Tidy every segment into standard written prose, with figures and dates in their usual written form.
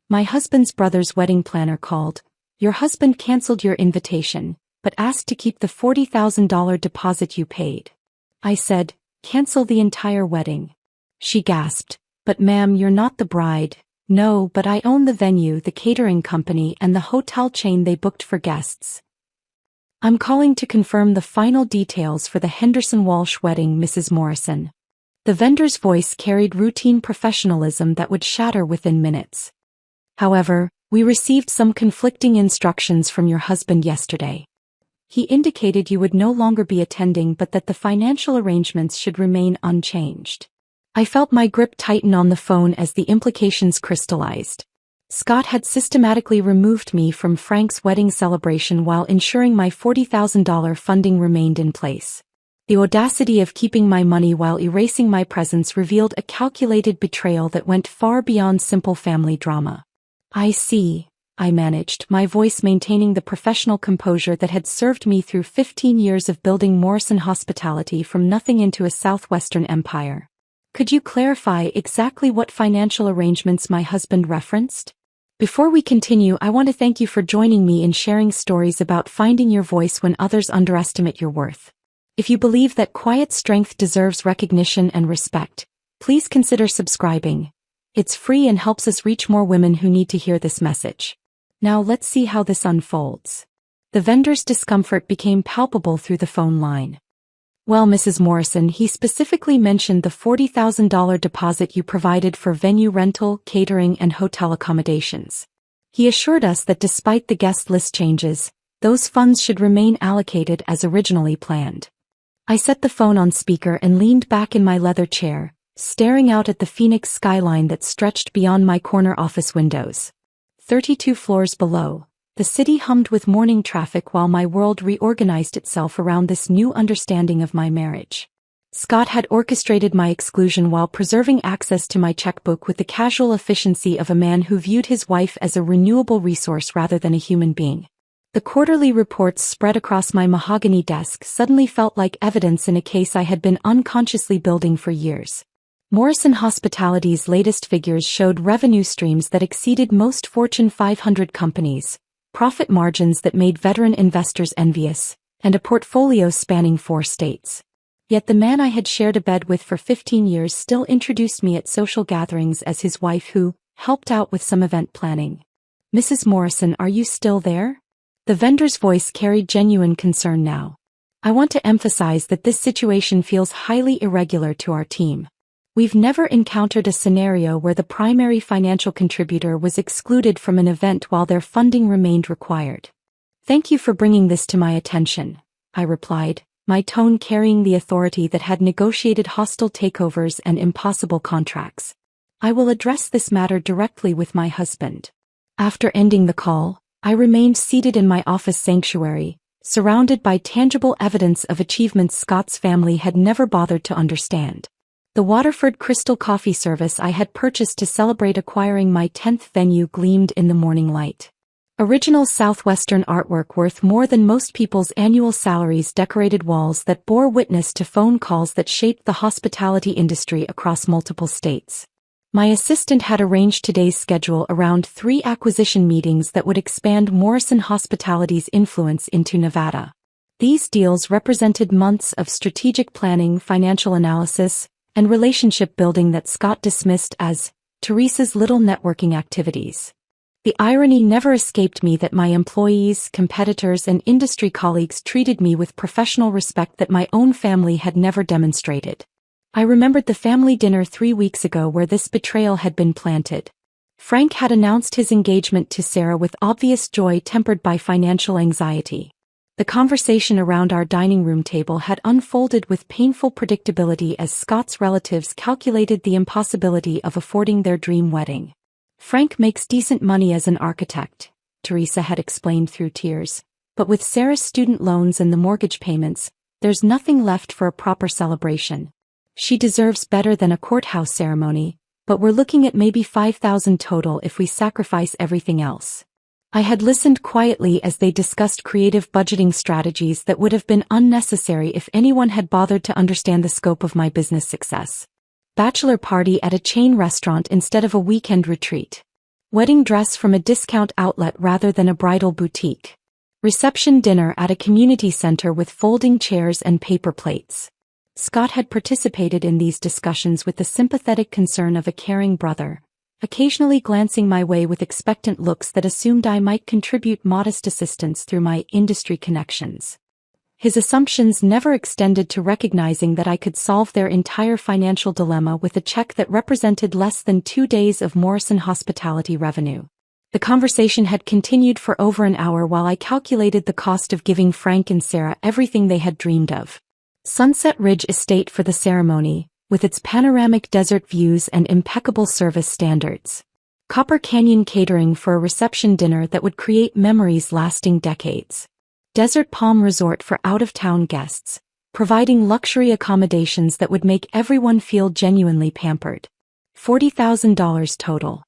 My husband's brother's wedding planner called. Your husband canceled your invitation, but asked to keep the $40,000 deposit you paid. I said, cancel the entire wedding. She gasped, but ma'am, you're not the bride. No, but I own the venue, the catering company, and the hotel chain they booked for guests. I'm calling to confirm the final details for the Henderson Walsh wedding, Mrs. Morrison. The vendor's voice carried routine professionalism that would shatter within minutes. However, we received some conflicting instructions from your husband yesterday. He indicated you would no longer be attending but that the financial arrangements should remain unchanged. I felt my grip tighten on the phone as the implications crystallized. Scott had systematically removed me from Frank's wedding celebration while ensuring my $40,000 funding remained in place. The audacity of keeping my money while erasing my presence revealed a calculated betrayal that went far beyond simple family drama. I see, I managed, my voice maintaining the professional composure that had served me through 15 years of building Morrison hospitality from nothing into a southwestern empire. Could you clarify exactly what financial arrangements my husband referenced? Before we continue, I want to thank you for joining me in sharing stories about finding your voice when others underestimate your worth. If you believe that quiet strength deserves recognition and respect, please consider subscribing. It's free and helps us reach more women who need to hear this message. Now let's see how this unfolds. The vendor's discomfort became palpable through the phone line. Well, Mrs. Morrison, he specifically mentioned the $40,000 deposit you provided for venue rental, catering, and hotel accommodations. He assured us that despite the guest list changes, those funds should remain allocated as originally planned. I set the phone on speaker and leaned back in my leather chair, staring out at the Phoenix skyline that stretched beyond my corner office windows. 32 floors below, the city hummed with morning traffic while my world reorganized itself around this new understanding of my marriage. Scott had orchestrated my exclusion while preserving access to my checkbook with the casual efficiency of a man who viewed his wife as a renewable resource rather than a human being. The quarterly reports spread across my mahogany desk suddenly felt like evidence in a case I had been unconsciously building for years. Morrison Hospitality's latest figures showed revenue streams that exceeded most Fortune 500 companies, profit margins that made veteran investors envious, and a portfolio spanning 4 states. Yet the man I had shared a bed with for 15 years still introduced me at social gatherings as his wife who helped out with some event planning. Mrs. Morrison, are you still there? The vendor's voice carried genuine concern now. I want to emphasize that this situation feels highly irregular to our team. We've never encountered a scenario where the primary financial contributor was excluded from an event while their funding remained required. Thank you for bringing this to my attention, I replied, my tone carrying the authority that had negotiated hostile takeovers and impossible contracts. I will address this matter directly with my husband. After ending the call, I remained seated in my office sanctuary, surrounded by tangible evidence of achievements Scott's family had never bothered to understand. The Waterford Crystal coffee service I had purchased to celebrate acquiring my 10th venue gleamed in the morning light. Original Southwestern artwork worth more than most people's annual salaries decorated walls that bore witness to phone calls that shaped the hospitality industry across multiple states. My assistant had arranged today's schedule around 3 acquisition meetings that would expand Morrison Hospitality's influence into Nevada. These deals represented months of strategic planning, financial analysis, and relationship building that Scott dismissed as Teresa's little networking activities. The irony never escaped me that my employees, competitors, and industry colleagues treated me with professional respect that my own family had never demonstrated. I remembered the family dinner 3 weeks ago where this betrayal had been planted. Frank had announced his engagement to Sarah with obvious joy tempered by financial anxiety. The conversation around our dining room table had unfolded with painful predictability as Scott's relatives calculated the impossibility of affording their dream wedding. Frank makes decent money as an architect, Teresa had explained through tears, but with Sarah's student loans and the mortgage payments, there's nothing left for a proper celebration. She deserves better than a courthouse ceremony, but we're looking at maybe $5,000 total if we sacrifice everything else. I had listened quietly as they discussed creative budgeting strategies that would have been unnecessary if anyone had bothered to understand the scope of my business success. Bachelor party at a chain restaurant instead of a weekend retreat. Wedding dress from a discount outlet rather than a bridal boutique. Reception dinner at a community center with folding chairs and paper plates. Scott had participated in these discussions with the sympathetic concern of a caring brother, occasionally glancing my way with expectant looks that assumed I might contribute modest assistance through my industry connections. His assumptions never extended to recognizing that I could solve their entire financial dilemma with a check that represented less than 2 days of Morrison hospitality revenue. The conversation had continued for over an hour while I calculated the cost of giving Frank and Sarah everything they had dreamed of. Sunset Ridge Estate for the ceremony, with its panoramic desert views and impeccable service standards. Copper Canyon catering for a reception dinner that would create memories lasting decades. Desert Palm Resort for out-of-town guests, providing luxury accommodations that would make everyone feel genuinely pampered. $40,000 total.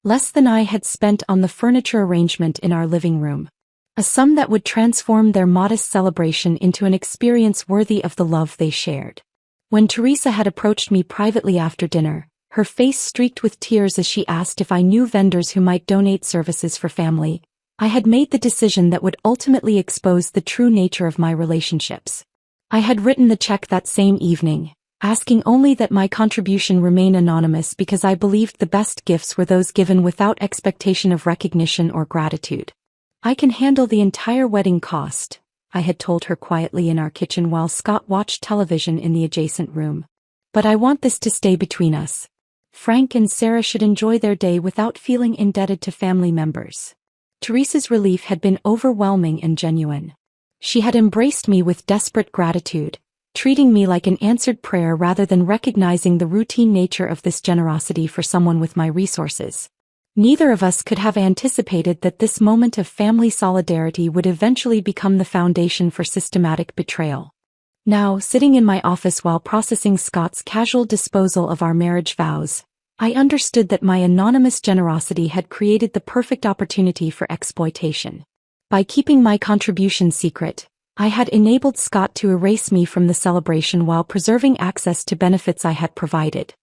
Less than I had spent on the furniture arrangement in our living room. A sum that would transform their modest celebration into an experience worthy of the love they shared. When Teresa had approached me privately after dinner, her face streaked with tears as she asked if I knew vendors who might donate services for family, I had made the decision that would ultimately expose the true nature of my relationships. I had written the check that same evening, asking only that my contribution remain anonymous because I believed the best gifts were those given without expectation of recognition or gratitude. I can handle the entire wedding cost, I had told her quietly in our kitchen while Scott watched television in the adjacent room. But I want this to stay between us. Frank and Sarah should enjoy their day without feeling indebted to family members. Teresa's relief had been overwhelming and genuine. She had embraced me with desperate gratitude, treating me like an answered prayer rather than recognizing the routine nature of this generosity for someone with my resources. Neither of us could have anticipated that this moment of family solidarity would eventually become the foundation for systematic betrayal. Now, sitting in my office while processing Scott's casual disposal of our marriage vows, I understood that my anonymous generosity had created the perfect opportunity for exploitation. By keeping my contribution secret, I had enabled Scott to erase me from the celebration while preserving access to benefits I had provided.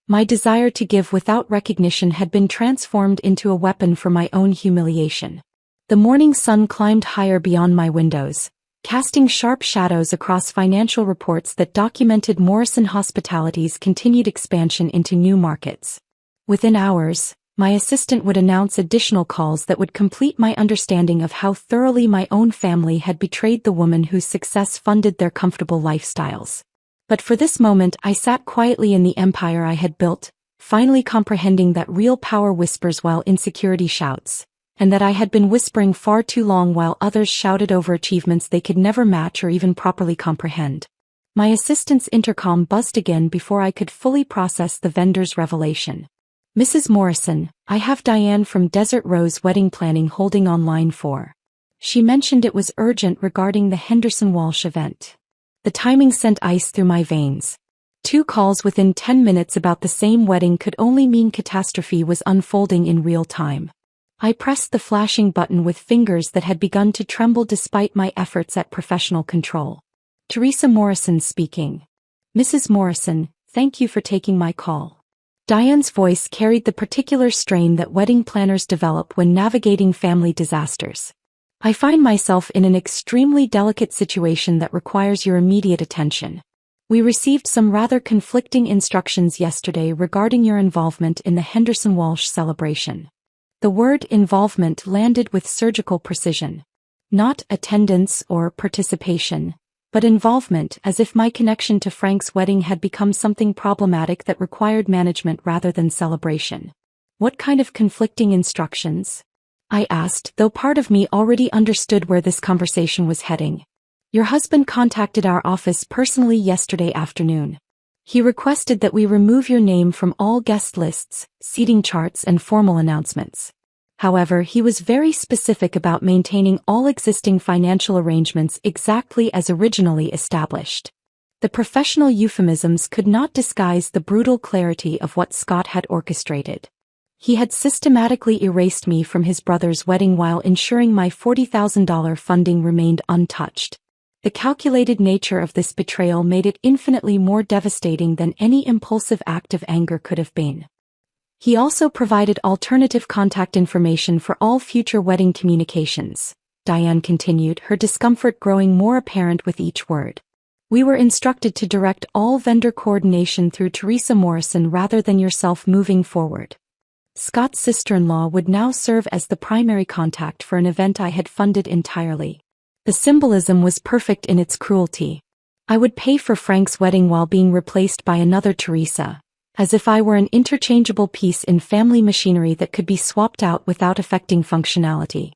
My desire to give without recognition had been transformed into a weapon for my own humiliation. The morning sun climbed higher beyond my windows, casting sharp shadows across financial reports that documented Morrison Hospitality's continued expansion into new markets. Within hours, my assistant would announce additional calls that would complete my understanding of how thoroughly my own family had betrayed the woman whose success funded their comfortable lifestyles. But for this moment I sat quietly in the empire I had built, finally comprehending that real power whispers while insecurity shouts, and that I had been whispering far too long while others shouted over achievements they could never match or even properly comprehend. My assistant's intercom buzzed again before I could fully process the vendor's revelation. "Mrs. Morrison, I have Diane from Desert Rose Wedding Planning holding on line 4. She mentioned it was urgent regarding the Henderson Walsh event." The timing sent ice through my veins. 2 calls within 10 minutes about the same wedding could only mean catastrophe was unfolding in real time. I pressed the flashing button with fingers that had begun to tremble despite my efforts at professional control. Teresa Morrison speaking. "Mrs. Morrison, thank you for taking my call." Diane's voice carried the particular strain that wedding planners develop when navigating family disasters. "I find myself in an extremely delicate situation that requires your immediate attention. We received some rather conflicting instructions yesterday regarding your involvement in the Henderson Walsh celebration." The word involvement landed with surgical precision. Not attendance or participation, but involvement, as if my connection to Frank's wedding had become something problematic that required management rather than celebration. "What kind of conflicting instructions?" I asked, though part of me already understood where this conversation was heading. "Your husband contacted our office personally yesterday afternoon. He requested that we remove your name from all guest lists, seating charts and formal announcements. However, he was very specific about maintaining all existing financial arrangements exactly as originally established." The professional euphemisms could not disguise the brutal clarity of what Scott had orchestrated. He had systematically erased me from his brother's wedding while ensuring my $40,000 funding remained untouched. The calculated nature of this betrayal made it infinitely more devastating than any impulsive act of anger could have been. He also provided alternative contact information for all future wedding communications. Diane continued, her discomfort growing more apparent with each word. We were instructed to direct all vendor coordination through Teresa Morrison rather than yourself moving forward. Scott's sister-in-law would now serve as the primary contact for an event I had funded entirely. The symbolism was perfect in its cruelty. I would pay for Frank's wedding while being replaced by another Teresa, as if I were an interchangeable piece in family machinery that could be swapped out without affecting functionality.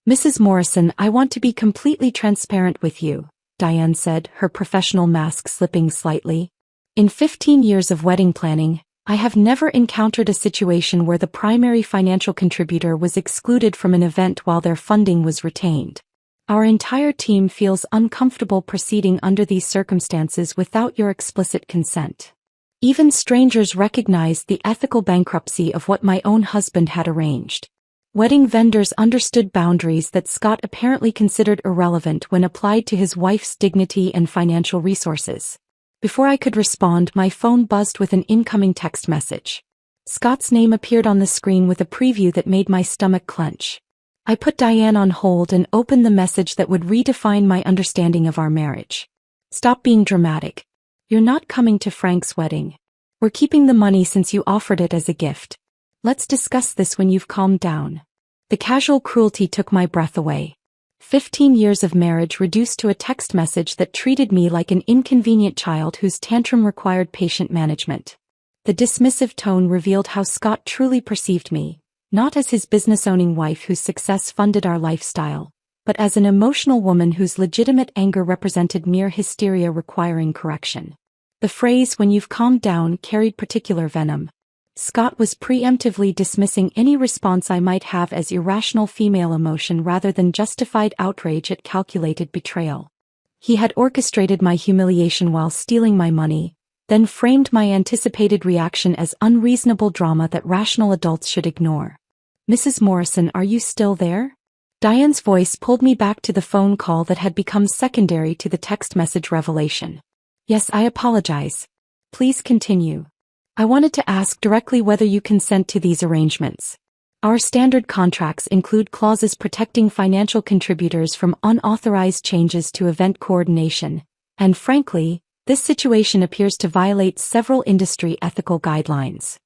Mrs. Morrison, I want to be completely transparent with you, Diane said, her professional mask slipping slightly. In 15 years of wedding planning, I have never encountered a situation where the primary financial contributor was excluded from an event while their funding was retained. Our entire team feels uncomfortable proceeding under these circumstances without your explicit consent. Even strangers recognized the ethical bankruptcy of what my own husband had arranged. Wedding vendors understood boundaries that Scott apparently considered irrelevant when applied to his wife's dignity and financial resources. Before I could respond, my phone buzzed with an incoming text message. Scott's name appeared on the screen with a preview that made my stomach clench. I put Diane on hold and opened the message that would redefine my understanding of our marriage. Stop being dramatic. You're not coming to Frank's wedding. We're keeping the money since you offered it as a gift. Let's discuss this when you've calmed down. The casual cruelty took my breath away. 15 years of marriage reduced to a text message that treated me like an inconvenient child whose tantrum required patient management. The dismissive tone revealed how Scott truly perceived me, not as his business-owning wife whose success funded our lifestyle, but as an emotional woman whose legitimate anger represented mere hysteria requiring correction. The phrase, "when you've calmed down," carried particular venom. Scott was preemptively dismissing any response I might have as irrational female emotion rather than justified outrage at calculated betrayal. He had orchestrated my humiliation while stealing my money, then framed my anticipated reaction as unreasonable drama that rational adults should ignore. Mrs. Morrison, are you still there? Diane's voice pulled me back to the phone call that had become secondary to the text message revelation. Yes, I apologize. Please continue. I wanted to ask directly whether you consent to these arrangements. Our standard contracts include clauses protecting financial contributors from unauthorized changes to event coordination, and frankly, this situation appears to violate several industry ethical guidelines.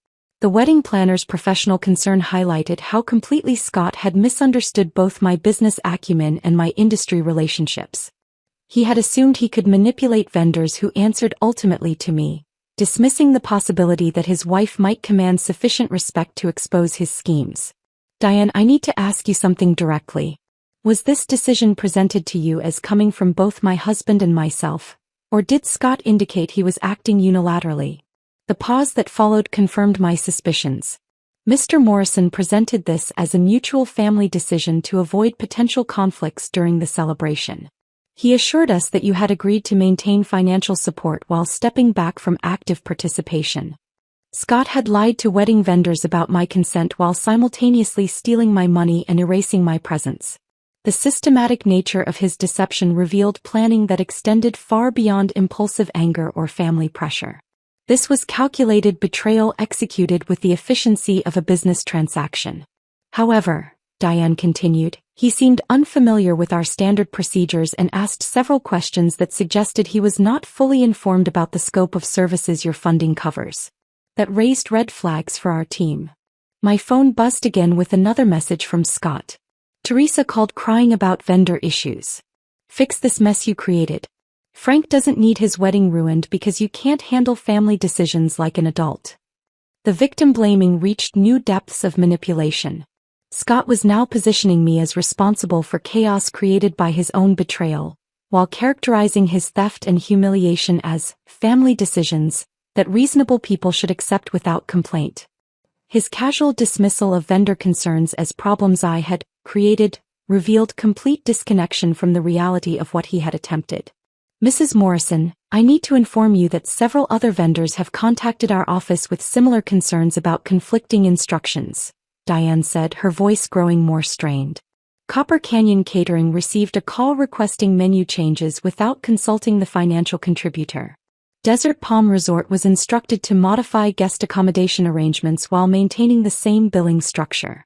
The wedding planner's professional concern highlighted how completely Scott had misunderstood both my business acumen and my industry relationships. He had assumed he could manipulate vendors who answered ultimately to me, dismissing the possibility that his wife might command sufficient respect to expose his schemes. Diane, I need to ask you something directly. Was this decision presented to you as coming from both my husband and myself, or did Scott indicate he was acting unilaterally? The pause that followed confirmed my suspicions. Mr. Morrison presented this as a mutual family decision to avoid potential conflicts during the celebration. He assured us that you had agreed to maintain financial support while stepping back from active participation. Scott had lied to wedding vendors about my consent while simultaneously stealing my money and erasing my presence. The systematic nature of his deception revealed planning that extended far beyond impulsive anger or family pressure. This was calculated betrayal executed with the efficiency of a business transaction. However, Diane continued, he seemed unfamiliar with our standard procedures and asked several questions that suggested he was not fully informed about the scope of services your funding covers. That raised red flags for our team. My phone buzzed again with another message from Scott. Teresa called crying about vendor issues. Fix this mess you created. Frank doesn't need his wedding ruined because you can't handle family decisions like an adult. The victim blaming reached new depths of manipulation. Scott was now positioning me as responsible for chaos created by his own betrayal, while characterizing his theft and humiliation as family decisions that reasonable people should accept without complaint. His casual dismissal of vendor concerns as problems I had created revealed complete disconnection from the reality of what he had attempted. Mrs. Morrison, I need to inform you that several other vendors have contacted our office with similar concerns about conflicting instructions, Diane said, her voice growing more strained. Copper Canyon Catering received a call requesting menu changes without consulting the financial contributor. Desert Palm Resort was instructed to modify guest accommodation arrangements while maintaining the same billing structure.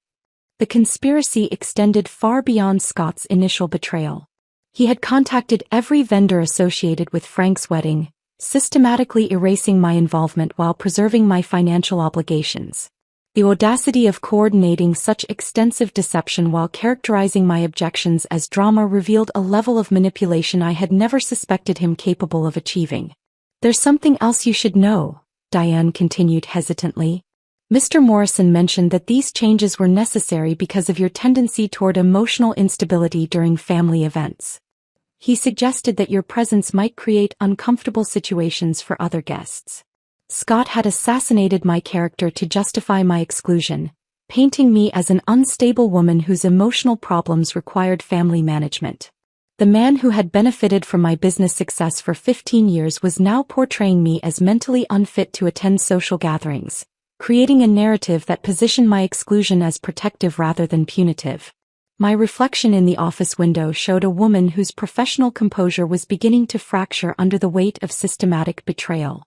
The conspiracy extended far beyond Scott's initial betrayal. He had contacted every vendor associated with Frank's wedding, systematically erasing my involvement while preserving my financial obligations. The audacity of coordinating such extensive deception while characterizing my objections as drama revealed a level of manipulation I had never suspected him capable of achieving. "There's something else you should know," Diane continued hesitantly. "Mr. Morrison mentioned that these changes were necessary because of your tendency toward emotional instability during family events. He suggested that your presence might create uncomfortable situations for other guests. Scott had assassinated my character to justify my exclusion, painting me as an unstable woman whose emotional problems required family management. The man who had benefited from my business success for 15 years was now portraying me as mentally unfit to attend social gatherings, creating a narrative that positioned my exclusion as protective rather than punitive. My reflection in the office window showed a woman whose professional composure was beginning to fracture under the weight of systematic betrayal.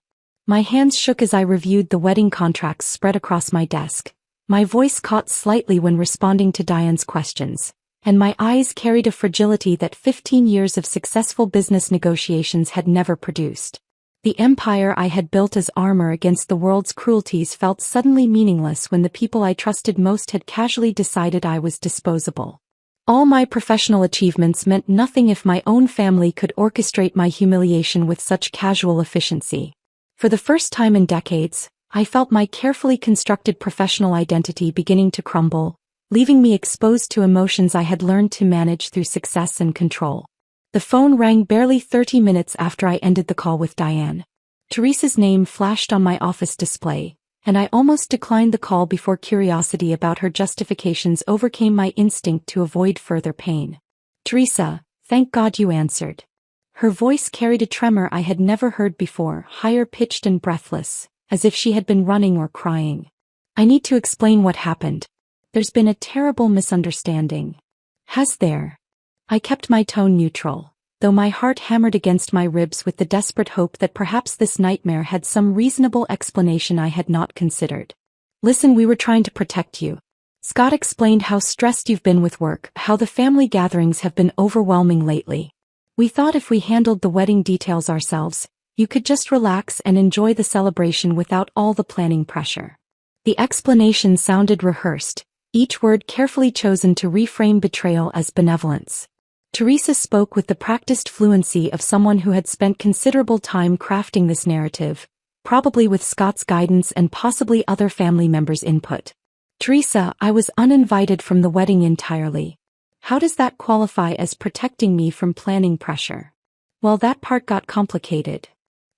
My hands shook as I reviewed the wedding contracts spread across my desk. My voice caught slightly when responding to Diane's questions, and my eyes carried a fragility that 15 years of successful business negotiations had never produced. The empire I had built as armor against the world's cruelties felt suddenly meaningless when the people I trusted most had casually decided I was disposable. All my professional achievements meant nothing if my own family could orchestrate my humiliation with such casual efficiency. For the first time in decades, I felt my carefully constructed professional identity beginning to crumble, leaving me exposed to emotions I had learned to manage through success and control. The phone rang barely 30 minutes after I ended the call with Diane. Teresa's name flashed on my office display, and I almost declined the call before curiosity about her justifications overcame my instinct to avoid further pain. "Teresa, thank God you answered." Her voice carried a tremor I had never heard before, higher-pitched and breathless, as if she had been running or crying. "I need to explain what happened. There's been a terrible misunderstanding." "Has there?" I kept my tone neutral, though my heart hammered against my ribs with the desperate hope that perhaps this nightmare had some reasonable explanation I had not considered. "Listen, we were trying to protect you. Scott explained how stressed you've been with work, how the family gatherings have been overwhelming lately. We thought if we handled the wedding details ourselves, you could just relax and enjoy the celebration without all the planning pressure." The explanation sounded rehearsed, each word carefully chosen to reframe betrayal as benevolence. Teresa spoke with the practiced fluency of someone who had spent considerable time crafting this narrative, probably with Scott's guidance and possibly other family members' input. "Teresa, I was uninvited from the wedding entirely. How does that qualify as protecting me from planning pressure?" "Well, that part got complicated."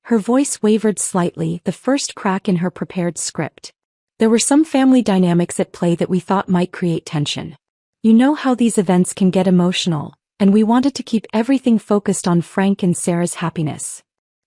Her voice wavered slightly, the first crack in her prepared script. "There were some family dynamics at play that we thought might create tension. You know how these events can get emotional, and we wanted to keep everything focused on Frank and Sarah's happiness."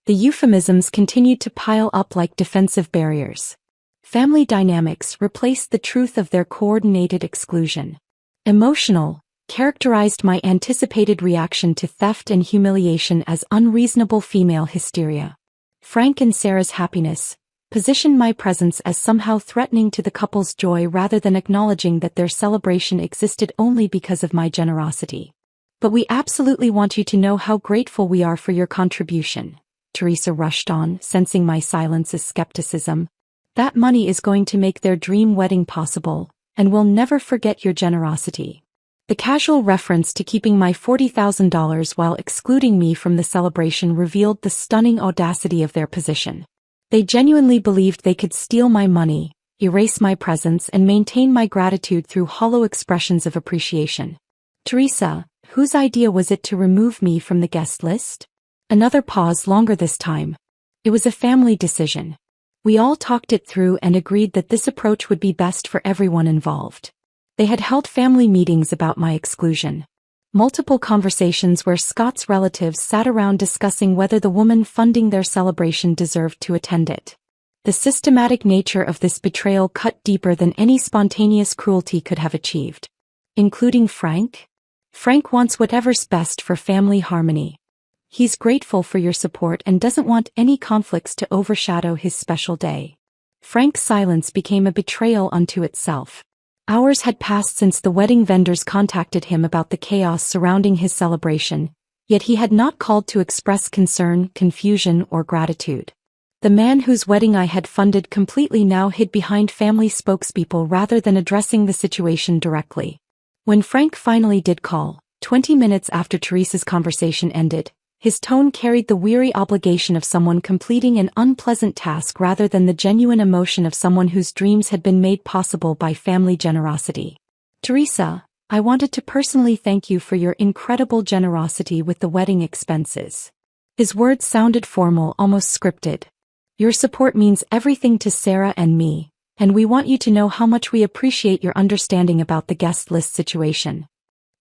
The euphemisms continued to pile up like defensive barriers. Family dynamics replaced the truth of their coordinated exclusion. Emotional characterized my anticipated reaction to theft and humiliation as unreasonable female hysteria. Frank and Sarah's happiness positioned my presence as somehow threatening to the couple's joy rather than acknowledging that their celebration existed only because of my generosity. "But we absolutely want you to know how grateful we are for your contribution," Teresa rushed on, sensing my silence as skepticism. "That money is going to make their dream wedding possible, and we'll never forget your generosity." The casual reference to keeping my $40,000 while excluding me from the celebration revealed the stunning audacity of their position. They genuinely believed they could steal my money, erase my presence, and maintain my gratitude through hollow expressions of appreciation. "Teresa, whose idea was it to remove me from the guest list?" Another pause, longer this time. "It was a family decision. We all talked it through and agreed that this approach would be best for everyone involved." They had held family meetings about my exclusion. Multiple conversations where Scott's relatives sat around discussing whether the woman funding their celebration deserved to attend it. The systematic nature of this betrayal cut deeper than any spontaneous cruelty could have achieved. "Including Frank? Frank wants whatever's best for family harmony. He's grateful for your support and doesn't want any conflicts to overshadow his special day. Frank's silence became a betrayal unto itself. Hours had passed since the wedding vendors contacted him about the chaos surrounding his celebration, yet he had not called to express concern, confusion, or gratitude. The man whose wedding I had funded completely now hid behind family spokespeople rather than addressing the situation directly. When Frank finally did call, 20 minutes after Teresa's conversation ended, his tone carried the weary obligation of someone completing an unpleasant task rather than the genuine emotion of someone whose dreams had been made possible by family generosity. Teresa, I wanted to personally thank you for your incredible generosity with the wedding expenses. His words sounded formal, almost scripted. Your support means everything to Sarah and me, and we want you to know how much we appreciate your understanding about the guest list situation.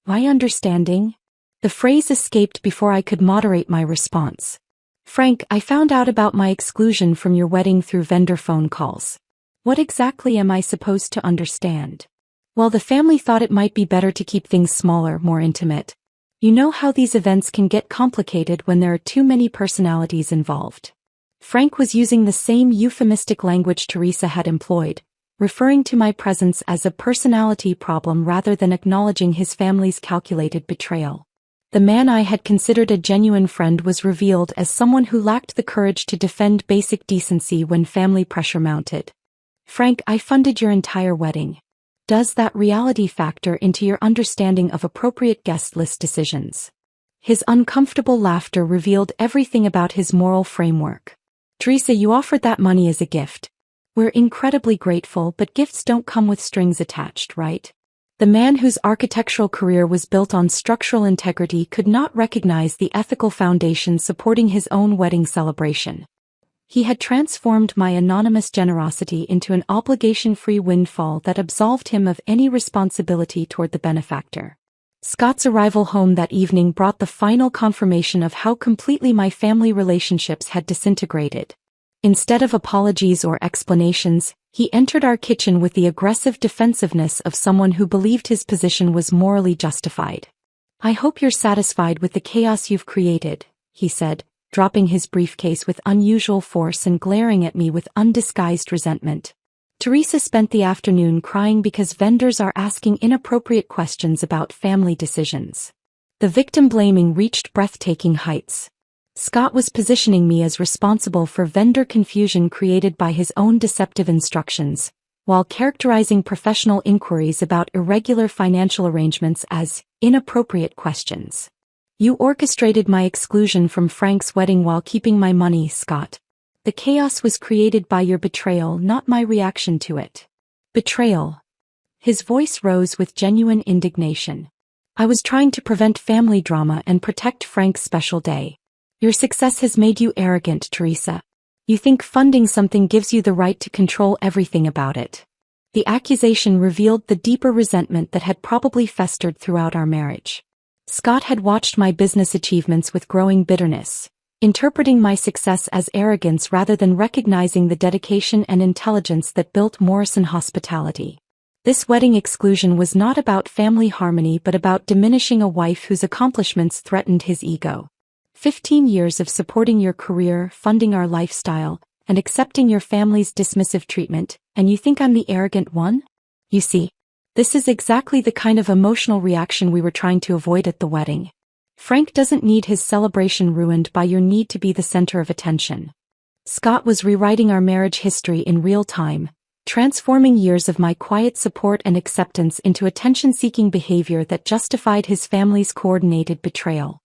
My understanding? The phrase escaped before I could moderate my response. Frank, I found out about my exclusion from your wedding through vendor phone calls. What exactly am I supposed to understand? Well, the family thought it might be better to keep things smaller, more intimate. You know how these events can get complicated when there are too many personalities involved. Frank was using the same euphemistic language Teresa had employed, referring to my presence as a personality problem rather than acknowledging his family's calculated betrayal. The man I had considered a genuine friend was revealed as someone who lacked the courage to defend basic decency when family pressure mounted. Frank, I funded your entire wedding. Does that reality factor into your understanding of appropriate guest list decisions? His uncomfortable laughter revealed everything about his moral framework. Teresa, you offered that money as a gift. We're incredibly grateful, but gifts don't come with strings attached, right? The man whose architectural career was built on structural integrity could not recognize the ethical foundation supporting his own wedding celebration. He had transformed my anonymous generosity into an obligation-free windfall that absolved him of any responsibility toward the benefactor. Scott's arrival home that evening brought the final confirmation of how completely my family relationships had disintegrated. Instead of apologies or explanations, he entered our kitchen with the aggressive defensiveness of someone who believed his position was morally justified. I hope you're satisfied with the chaos you've created, he said, dropping his briefcase with unusual force and glaring at me with undisguised resentment. Teresa spent the afternoon crying because vendors are asking inappropriate questions about family decisions. The victim blaming reached breathtaking heights. Scott was positioning me as responsible for vendor confusion created by his own deceptive instructions, while characterizing professional inquiries about irregular financial arrangements as inappropriate questions. You orchestrated my exclusion from Frank's wedding while keeping my money, Scott. The chaos was created by your betrayal, not my reaction to it. Betrayal. His voice rose with genuine indignation. I was trying to prevent family drama and protect Frank's special day. Your success has made you arrogant, Teresa. You think funding something gives you the right to control everything about it. The accusation revealed the deeper resentment that had probably festered throughout our marriage. Scott had watched my business achievements with growing bitterness, interpreting my success as arrogance rather than recognizing the dedication and intelligence that built Morrison Hospitality. This wedding exclusion was not about family harmony but about diminishing a wife whose accomplishments threatened his ego. 15 years of supporting your career, funding our lifestyle, and accepting your family's dismissive treatment, and you think I'm the arrogant one? You see, this is exactly the kind of emotional reaction we were trying to avoid at the wedding. Frank doesn't need his celebration ruined by your need to be the center of attention. Scott was rewriting our marriage history in real time, transforming years of my quiet support and acceptance into attention-seeking behavior that justified his family's coordinated betrayal.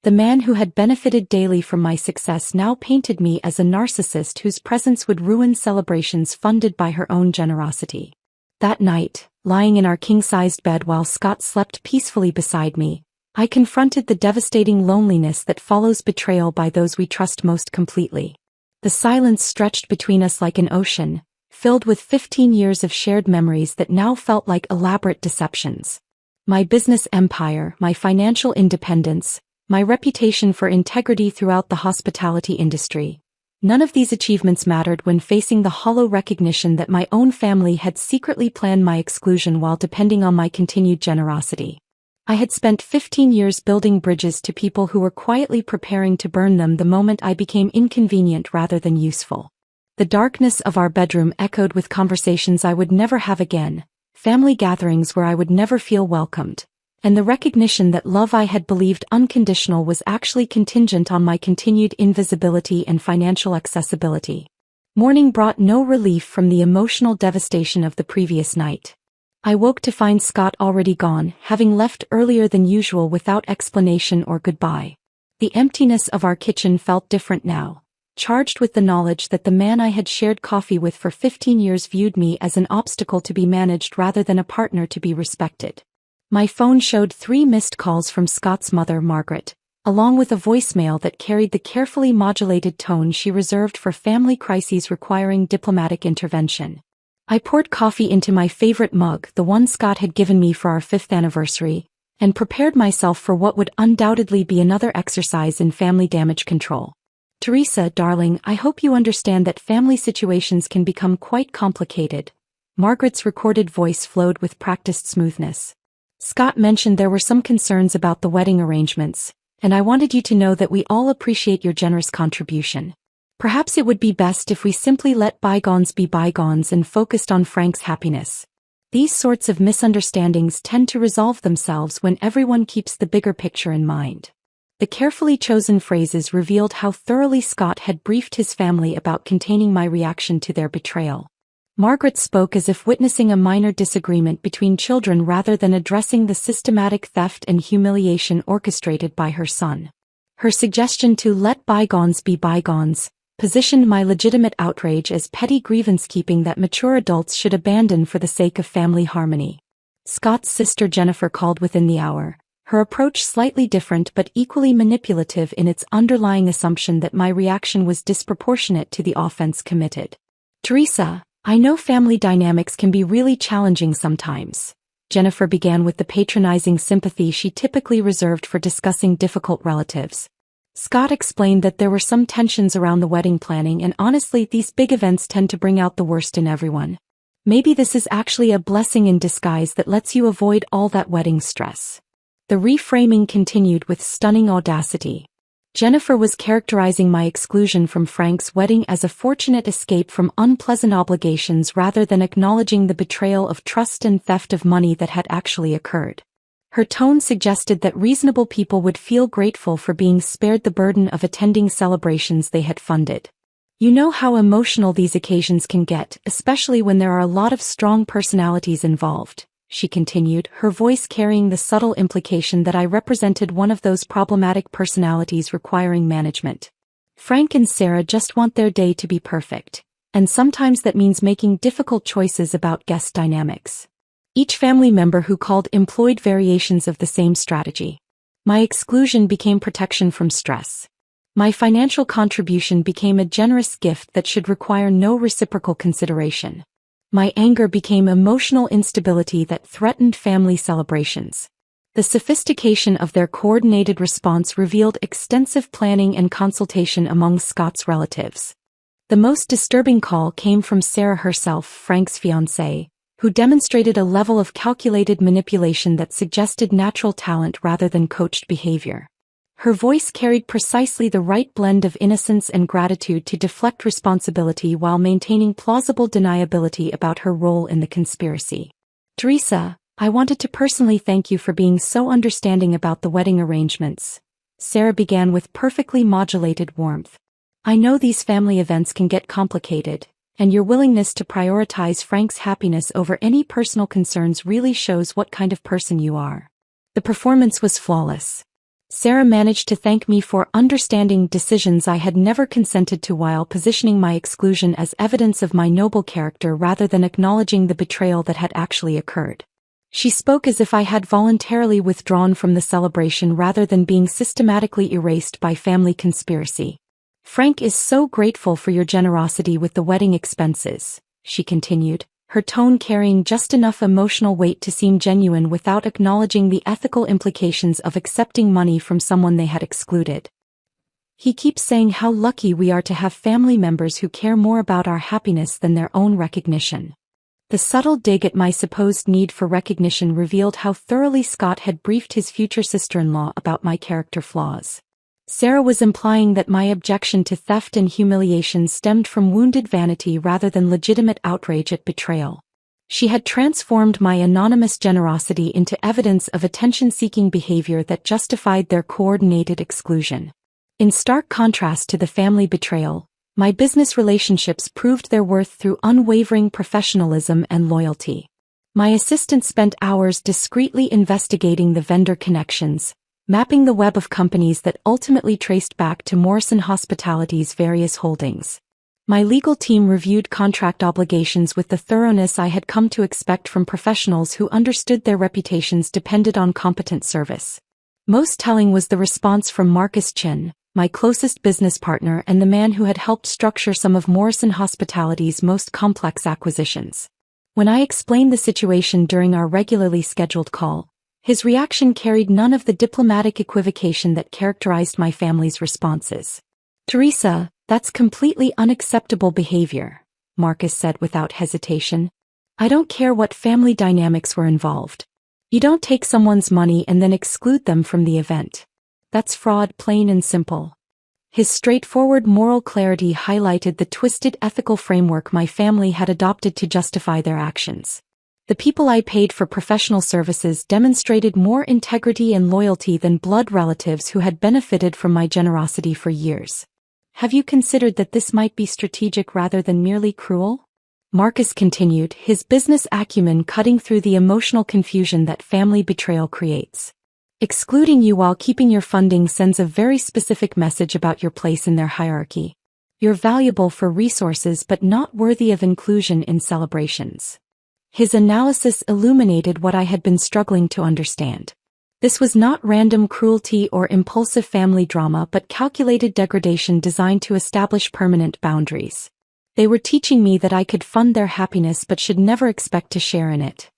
The man who had benefited daily from my success now painted me as a narcissist whose presence would ruin celebrations funded by her own generosity. That night, lying in our king-sized bed while Scott slept peacefully beside me, I confronted the devastating loneliness that follows betrayal by those we trust most completely. The silence stretched between us like an ocean, filled with 15 years of shared memories that now felt like elaborate deceptions. My business empire, my financial independence, my reputation for integrity throughout the hospitality industry. None of these achievements mattered when facing the hollow recognition that my own family had secretly planned my exclusion while depending on my continued generosity. I had spent 15 years building bridges to people who were quietly preparing to burn them the moment I became inconvenient rather than useful. The darkness of our bedroom echoed with conversations I would never have again, family gatherings where I would never feel welcomed, and the recognition that love I had believed unconditional was actually contingent on my continued invisibility and financial accessibility. Morning brought no relief from the emotional devastation of the previous night. I woke to find Scott already gone, having left earlier than usual without explanation or goodbye. The emptiness of our kitchen felt different now, charged with the knowledge that the man I had shared coffee with for 15 years viewed me as an obstacle to be managed rather than a partner to be respected. My phone showed 3 missed calls from Scott's mother, Margaret, along with a voicemail that carried the carefully modulated tone she reserved for family crises requiring diplomatic intervention. I poured coffee into my favorite mug, the one Scott had given me for our 5th anniversary, and prepared myself for what would undoubtedly be another exercise in family damage control. Teresa, darling, I hope you understand that family situations can become quite complicated. Margaret's recorded voice flowed with practiced smoothness. Scott mentioned there were some concerns about the wedding arrangements, and I wanted you to know that we all appreciate your generous contribution. Perhaps it would be best if we simply let bygones be bygones and focused on Frank's happiness. These sorts of misunderstandings tend to resolve themselves when everyone keeps the bigger picture in mind. The carefully chosen phrases revealed how thoroughly Scott had briefed his family about containing my reaction to their betrayal. Margaret spoke as if witnessing a minor disagreement between children rather than addressing the systematic theft and humiliation orchestrated by her son. Her suggestion to let bygones be bygones positioned my legitimate outrage as petty grievance-keeping that mature adults should abandon for the sake of family harmony. Scott's sister Jennifer called within the hour, her approach slightly different but equally manipulative in its underlying assumption that my reaction was disproportionate to the offense committed. Teresa, I know family dynamics can be really challenging sometimes. Jennifer began with the patronizing sympathy she typically reserved for discussing difficult relatives. Scott explained that there were some tensions around the wedding planning, and honestly, these big events tend to bring out the worst in everyone. Maybe this is actually a blessing in disguise that lets you avoid all that wedding stress. The reframing continued with stunning audacity. Jennifer was characterizing my exclusion from Frank's wedding as a fortunate escape from unpleasant obligations rather than acknowledging the betrayal of trust and theft of money that had actually occurred. Her tone suggested that reasonable people would feel grateful for being spared the burden of attending celebrations they had funded. You know how emotional these occasions can get, especially when there are a lot of strong personalities involved, she continued, her voice carrying the subtle implication that I represented one of those problematic personalities requiring management. Frank and Sarah just want their day to be perfect, and sometimes that means making difficult choices about guest dynamics. Each family member who called employed variations of the same strategy. My exclusion became protection from stress. My financial contribution became a generous gift that should require no reciprocal consideration. My anger became emotional instability that threatened family celebrations. The sophistication of their coordinated response revealed extensive planning and consultation among Scott's relatives. The most disturbing call came from Sarah herself, Frank's fiancée, who demonstrated a level of calculated manipulation that suggested natural talent rather than coached behavior. Her voice carried precisely the right blend of innocence and gratitude to deflect responsibility while maintaining plausible deniability about her role in the conspiracy. Teresa, I wanted to personally thank you for being so understanding about the wedding arrangements. Sarah began with perfectly modulated warmth. I know these family events can get complicated, and your willingness to prioritize Frank's happiness over any personal concerns really shows what kind of person you are. The performance was flawless. Sarah managed to thank me for understanding decisions I had never consented to while positioning my exclusion as evidence of my noble character rather than acknowledging the betrayal that had actually occurred. She spoke as if I had voluntarily withdrawn from the celebration rather than being systematically erased by family conspiracy. Frank is so grateful for your generosity with the wedding expenses, she continued, her tone carrying just enough emotional weight to seem genuine without acknowledging the ethical implications of accepting money from someone they had excluded. He keeps saying how lucky we are to have family members who care more about our happiness than their own recognition. The subtle dig at my supposed need for recognition revealed how thoroughly Scott had briefed his future sister-in-law about my character flaws. Sarah was implying that my objection to theft and humiliation stemmed from wounded vanity rather than legitimate outrage at betrayal. She had transformed my anonymous generosity into evidence of attention-seeking behavior that justified their coordinated exclusion. In stark contrast to the family betrayal, my business relationships proved their worth through unwavering professionalism and loyalty. My assistant spent hours discreetly investigating the vendor connections, mapping the web of companies that ultimately traced back to Morrison Hospitality's various holdings. My legal team reviewed contract obligations with the thoroughness I had come to expect from professionals who understood their reputations depended on competent service. Most telling was the response from Marcus Chin, my closest business partner and the man who had helped structure some of Morrison Hospitality's most complex acquisitions. When I explained the situation during our regularly scheduled call, his reaction carried none of the diplomatic equivocation that characterized my family's responses. "Teresa, that's completely unacceptable behavior," Marcus said without hesitation. "I don't care what family dynamics were involved. You don't take someone's money and then exclude them from the event. That's fraud, plain and simple." His straightforward moral clarity highlighted the twisted ethical framework my family had adopted to justify their actions. The people I paid for professional services demonstrated more integrity and loyalty than blood relatives who had benefited from my generosity for years. "Have you considered that this might be strategic rather than merely cruel?" Marcus continued, his business acumen cutting through the emotional confusion that family betrayal creates. "Excluding you while keeping your funding sends a very specific message about your place in their hierarchy. You're valuable for resources but not worthy of inclusion in celebrations." His analysis illuminated what I had been struggling to understand. This was not random cruelty or impulsive family drama but calculated degradation designed to establish permanent boundaries. They were teaching me that I could fund their happiness but should never expect to share in it.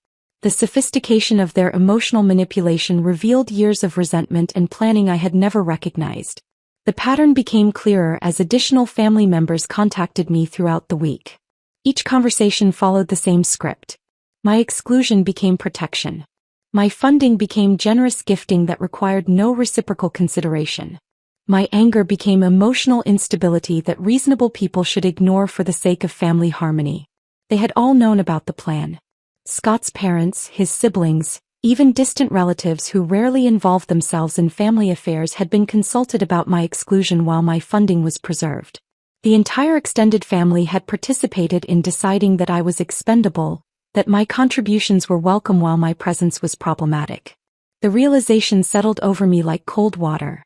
The sophistication of their emotional manipulation revealed years of resentment and planning I had never recognized. The pattern became clearer as additional family members contacted me throughout the week. Each conversation followed the same script. My exclusion became protection. My funding became generous gifting that required no reciprocal consideration. My anger became emotional instability that reasonable people should ignore for the sake of family harmony. They had all known about the plan. Scott's parents, his siblings, even distant relatives who rarely involved themselves in family affairs had been consulted about my exclusion while my funding was preserved. The entire extended family had participated in deciding that I was expendable, that my contributions were welcome while my presence was problematic. The realization settled over me like cold water.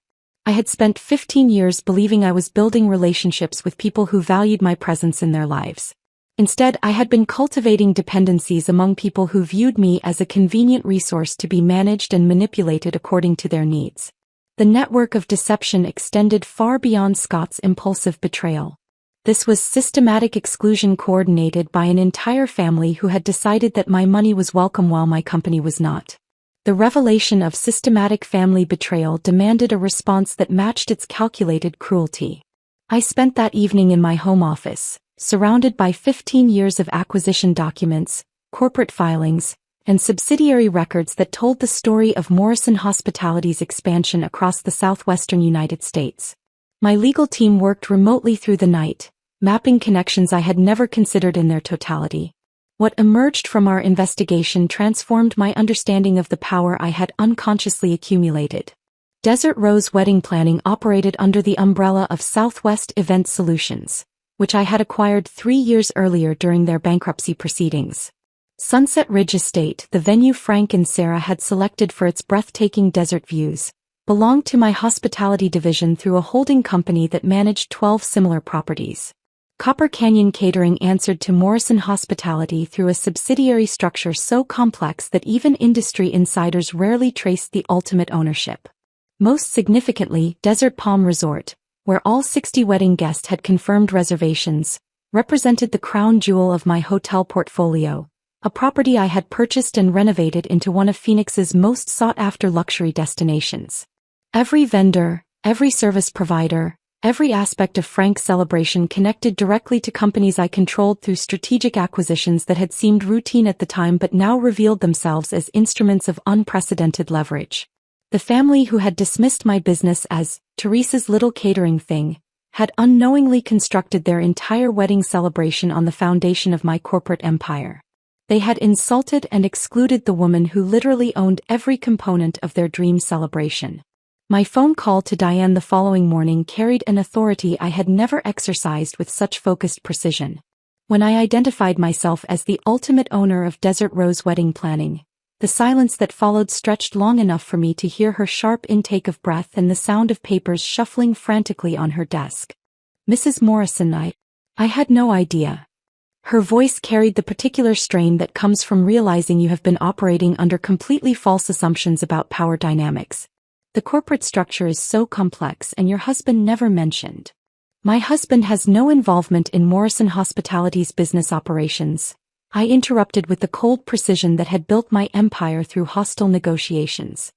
I had spent 15 years believing I was building relationships with people who valued my presence in their lives. Instead, I had been cultivating dependencies among people who viewed me as a convenient resource to be managed and manipulated according to their needs. The network of deception extended far beyond Scott's impulsive betrayal. This was systematic exclusion coordinated by an entire family who had decided that my money was welcome while my company was not. The revelation of systematic family betrayal demanded a response that matched its calculated cruelty. I spent that evening in my home office, surrounded by 15 years of acquisition documents, corporate filings, and subsidiary records that told the story of Morrison Hospitality's expansion across the southwestern United States. My legal team worked remotely through the night, mapping connections I had never considered in their totality. What emerged from our investigation transformed my understanding of the power I had unconsciously accumulated. Desert Rose Wedding Planning operated under the umbrella of Southwest Event Solutions, which I had acquired 3 years earlier during their bankruptcy proceedings. Sunset Ridge Estate, the venue Frank and Sarah had selected for its breathtaking desert views, belonged to my hospitality division through a holding company that managed 12 similar properties. Copper Canyon Catering answered to Morrison Hospitality through a subsidiary structure so complex that even industry insiders rarely traced the ultimate ownership. Most significantly, Desert Palm Resort, where all 60 wedding guests had confirmed reservations, represented the crown jewel of my hotel portfolio, a property I had purchased and renovated into one of Phoenix's most sought-after luxury destinations. Every vendor, every service provider, Every aspect of Frank's celebration connected directly to companies I controlled through strategic acquisitions that had seemed routine at the time but now revealed themselves as instruments of unprecedented leverage. The family who had dismissed my business as Teresa's little catering thing had unknowingly constructed their entire wedding celebration on the foundation of my corporate empire. They had insulted and excluded the woman who literally owned every component of their dream celebration. My phone call to Diane the following morning carried an authority I had never exercised with such focused precision. When I identified myself as the ultimate owner of Desert Rose Wedding Planning, the silence that followed stretched long enough for me to hear her sharp intake of breath and the sound of papers shuffling frantically on her desk. "Mrs. Morrison, I had no idea." Her voice carried the particular strain that comes from realizing you have been operating under completely false assumptions about power dynamics. "The corporate structure is so complex and your husband never mentioned." "My husband has no involvement in Morrison Hospitality's business operations," I interrupted with the cold precision that had built my empire through hostile negotiations.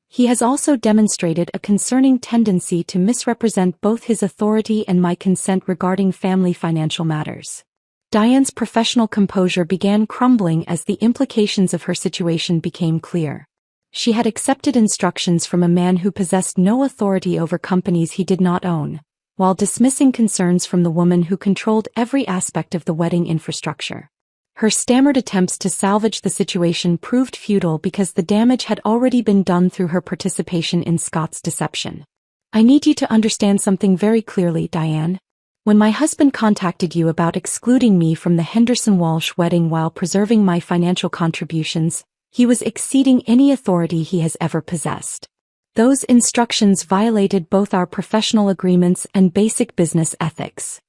"He has also demonstrated a concerning tendency to misrepresent both his authority and my consent regarding family financial matters." Diane's professional composure began crumbling as the implications of her situation became clear. She had accepted instructions from a man who possessed no authority over companies he did not own, while dismissing concerns from the woman who controlled every aspect of the wedding infrastructure. Her stammered attempts to salvage the situation proved futile because the damage had already been done through her participation in Scott's deception. "I need you to understand something very clearly, Diane. When my husband contacted you about excluding me from the Henderson Walsh wedding while preserving my financial contributions, he was exceeding any authority he has ever possessed. Those instructions violated both our professional agreements and basic business ethics.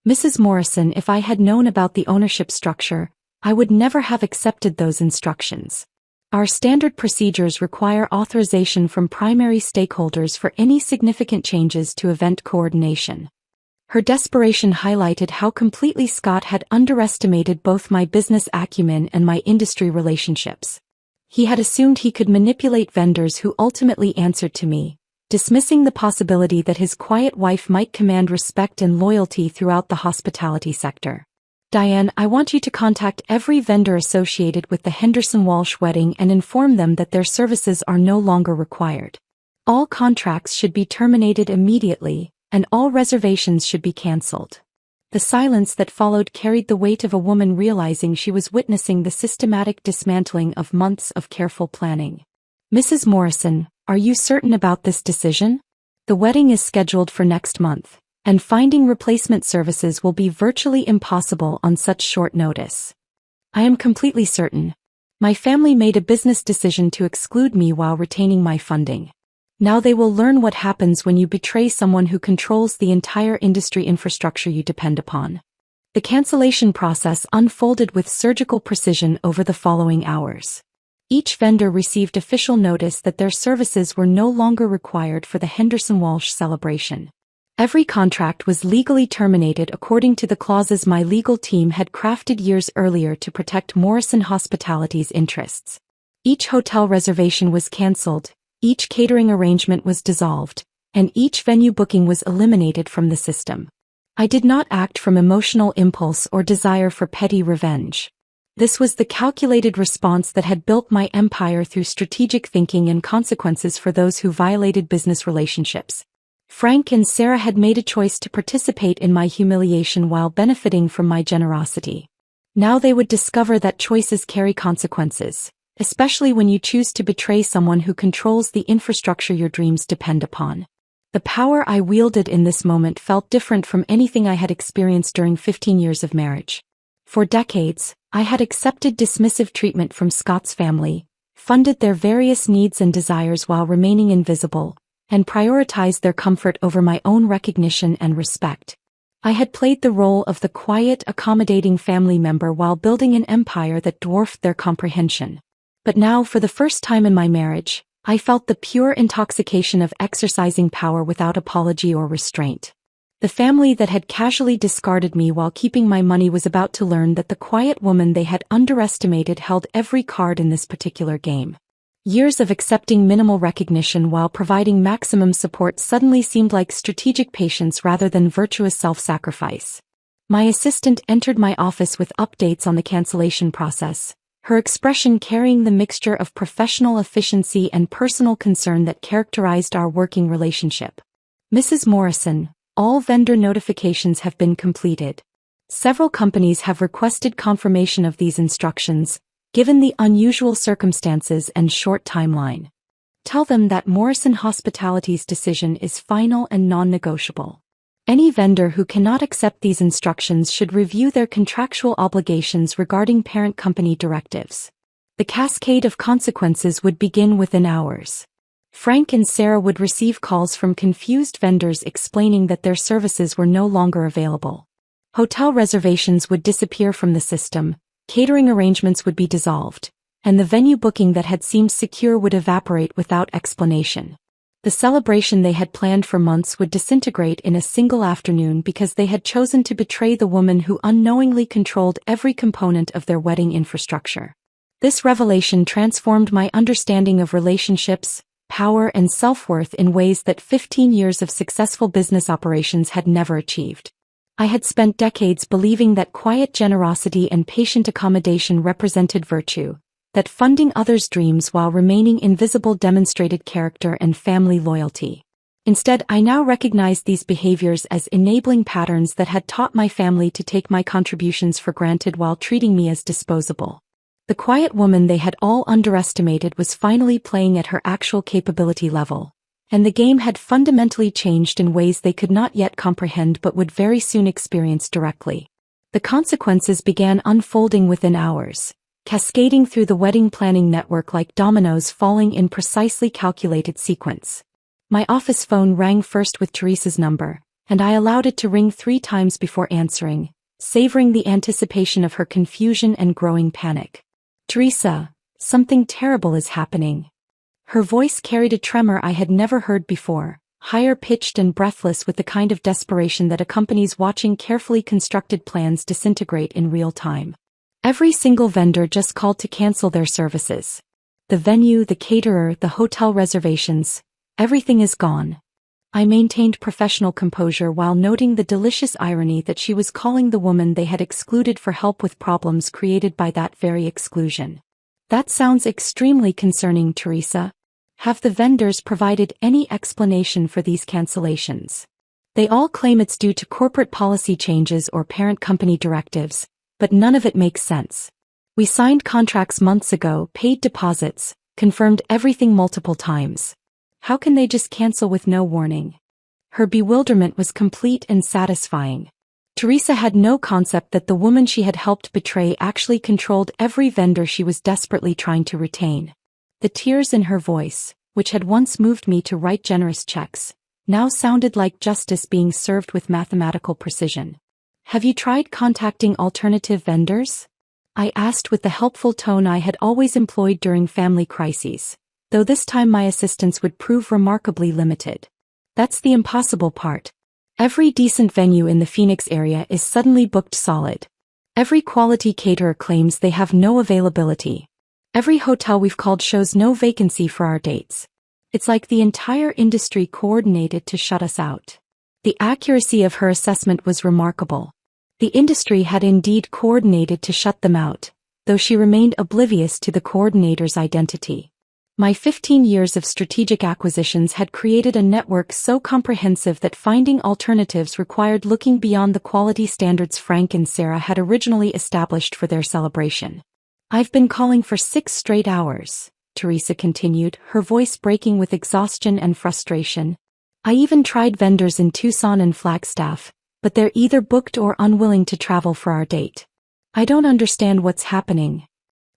Mrs. Morrison, if I had known about the ownership structure, I would never have accepted those instructions. Our standard procedures require authorization from primary stakeholders for any significant changes to event coordination." Her desperation highlighted how completely Scott had underestimated both my business acumen and my industry relationships. He had assumed he could manipulate vendors who ultimately answered to me, dismissing the possibility that his quiet wife might command respect and loyalty throughout the hospitality sector. "Diane, I want you to contact every vendor associated with the Henderson Walsh wedding and inform them that their services are no longer required. All contracts should be terminated immediately, and all reservations should be cancelled." The silence that followed carried the weight of a woman realizing she was witnessing the systematic dismantling of months of careful planning. "Mrs. Morrison, are you certain about this decision? The wedding is scheduled for next month, and finding replacement services will be virtually impossible on such short notice." "I am completely certain. My family made a business decision to exclude me while retaining my funding. Now they will learn what happens when you betray someone who controls the entire industry infrastructure you depend upon." The cancellation process unfolded with surgical precision over the following hours. Each vendor received official notice that their services were no longer required for the Henderson Walsh celebration. Every contract was legally terminated according to the clauses my legal team had crafted years earlier to protect Morrison Hospitality's interests. Each hotel reservation was cancelled, each catering arrangement was dissolved, and each venue booking was eliminated from the system. I did not act from emotional impulse or desire for petty revenge. This was the calculated response that had built my empire through strategic thinking and consequences for those who violated business relationships. Frank and Sarah had made a choice to participate in my humiliation while benefiting from my generosity. Now they would discover that choices carry consequences, especially when you choose to betray someone who controls the infrastructure your dreams depend upon. The power I wielded in this moment felt different from anything I had experienced during 15 years of marriage. For decades, I had accepted dismissive treatment from Scott's family, funded their various needs and desires while remaining invisible, and prioritized their comfort over my own recognition and respect. I had played the role of the quiet, accommodating family member while building an empire that dwarfed their comprehension. But now, for the first time in my marriage, I felt the pure intoxication of exercising power without apology or restraint. The family that had casually discarded me while keeping my money was about to learn that the quiet woman they had underestimated held every card in this particular game. Years of accepting minimal recognition while providing maximum support suddenly seemed like strategic patience rather than virtuous self-sacrifice. My assistant entered my office with updates on the cancellation process, her expression carrying the mixture of professional efficiency and personal concern that characterized our working relationship. Mrs. Morrison, all vendor notifications have been completed. Several companies have requested confirmation of these instructions, given the unusual circumstances and short timeline. Tell them that Morrison Hospitality's decision is final and non-negotiable. Any vendor who cannot accept these instructions should review their contractual obligations regarding parent company directives. The cascade of consequences would begin within hours. Frank and Sarah would receive calls from confused vendors explaining that their services were no longer available. Hotel reservations would disappear from the system, catering arrangements would be dissolved, and the venue booking that had seemed secure would evaporate without explanation. The celebration they had planned for months would disintegrate in a single afternoon because they had chosen to betray the woman who unknowingly controlled every component of their wedding infrastructure. This revelation transformed my understanding of relationships, power, and self-worth in ways that 15 years of successful business operations had never achieved. I had spent decades believing that quiet generosity and patient accommodation represented virtue, that funding others' dreams while remaining invisible demonstrated character and family loyalty. Instead, I now recognized these behaviors as enabling patterns that had taught my family to take my contributions for granted while treating me as disposable. The quiet woman they had all underestimated was finally playing at her actual capability level, and the game had fundamentally changed in ways they could not yet comprehend but would very soon experience directly. The consequences began unfolding within hours, cascading through the wedding planning network like dominoes falling in precisely calculated sequence. My office phone rang first with Teresa's number, and I allowed it to ring 3 times before answering, savoring the anticipation of her confusion and growing panic. "Teresa, something terrible is happening." Her voice carried a tremor I had never heard before, higher-pitched and breathless with the kind of desperation that accompanies watching carefully constructed plans disintegrate in real time. Every single vendor just called to cancel their services. The venue, the caterer, the hotel reservations, everything is gone. I maintained professional composure while noting the delicious irony that she was calling the woman they had excluded for help with problems created by that very exclusion. "That sounds extremely concerning, Teresa. Have the vendors provided any explanation for these cancellations?" "They all claim it's due to corporate policy changes or parent company directives, but none of it makes sense. We signed contracts months ago, paid deposits, confirmed everything multiple times. How can they just cancel with no warning?" Her bewilderment was complete and satisfying. Teresa had no concept that the woman she had helped betray actually controlled every vendor she was desperately trying to retain. The tears in her voice, which had once moved me to write generous checks, now sounded like justice being served with mathematical precision. "Have you tried contacting alternative vendors?" I asked with the helpful tone I had always employed during family crises, though this time my assistance would prove remarkably limited. That's the impossible part. Every decent venue in the Phoenix area is suddenly booked solid. Every quality caterer claims they have no availability. Every hotel we've called shows no vacancy for our dates. It's like the entire industry coordinated to shut us out. The accuracy of her assessment was remarkable. The industry had indeed coordinated to shut them out, though she remained oblivious to the coordinator's identity. My 15 years of strategic acquisitions had created a network so comprehensive that finding alternatives required looking beyond the quality standards Frank and Sarah had originally established for their celebration. "I've been calling for 6 straight hours," Teresa continued, her voice breaking with exhaustion and frustration. "I even tried vendors in Tucson and Flagstaff, but they're either booked or unwilling to travel for our date. I don't understand what's happening."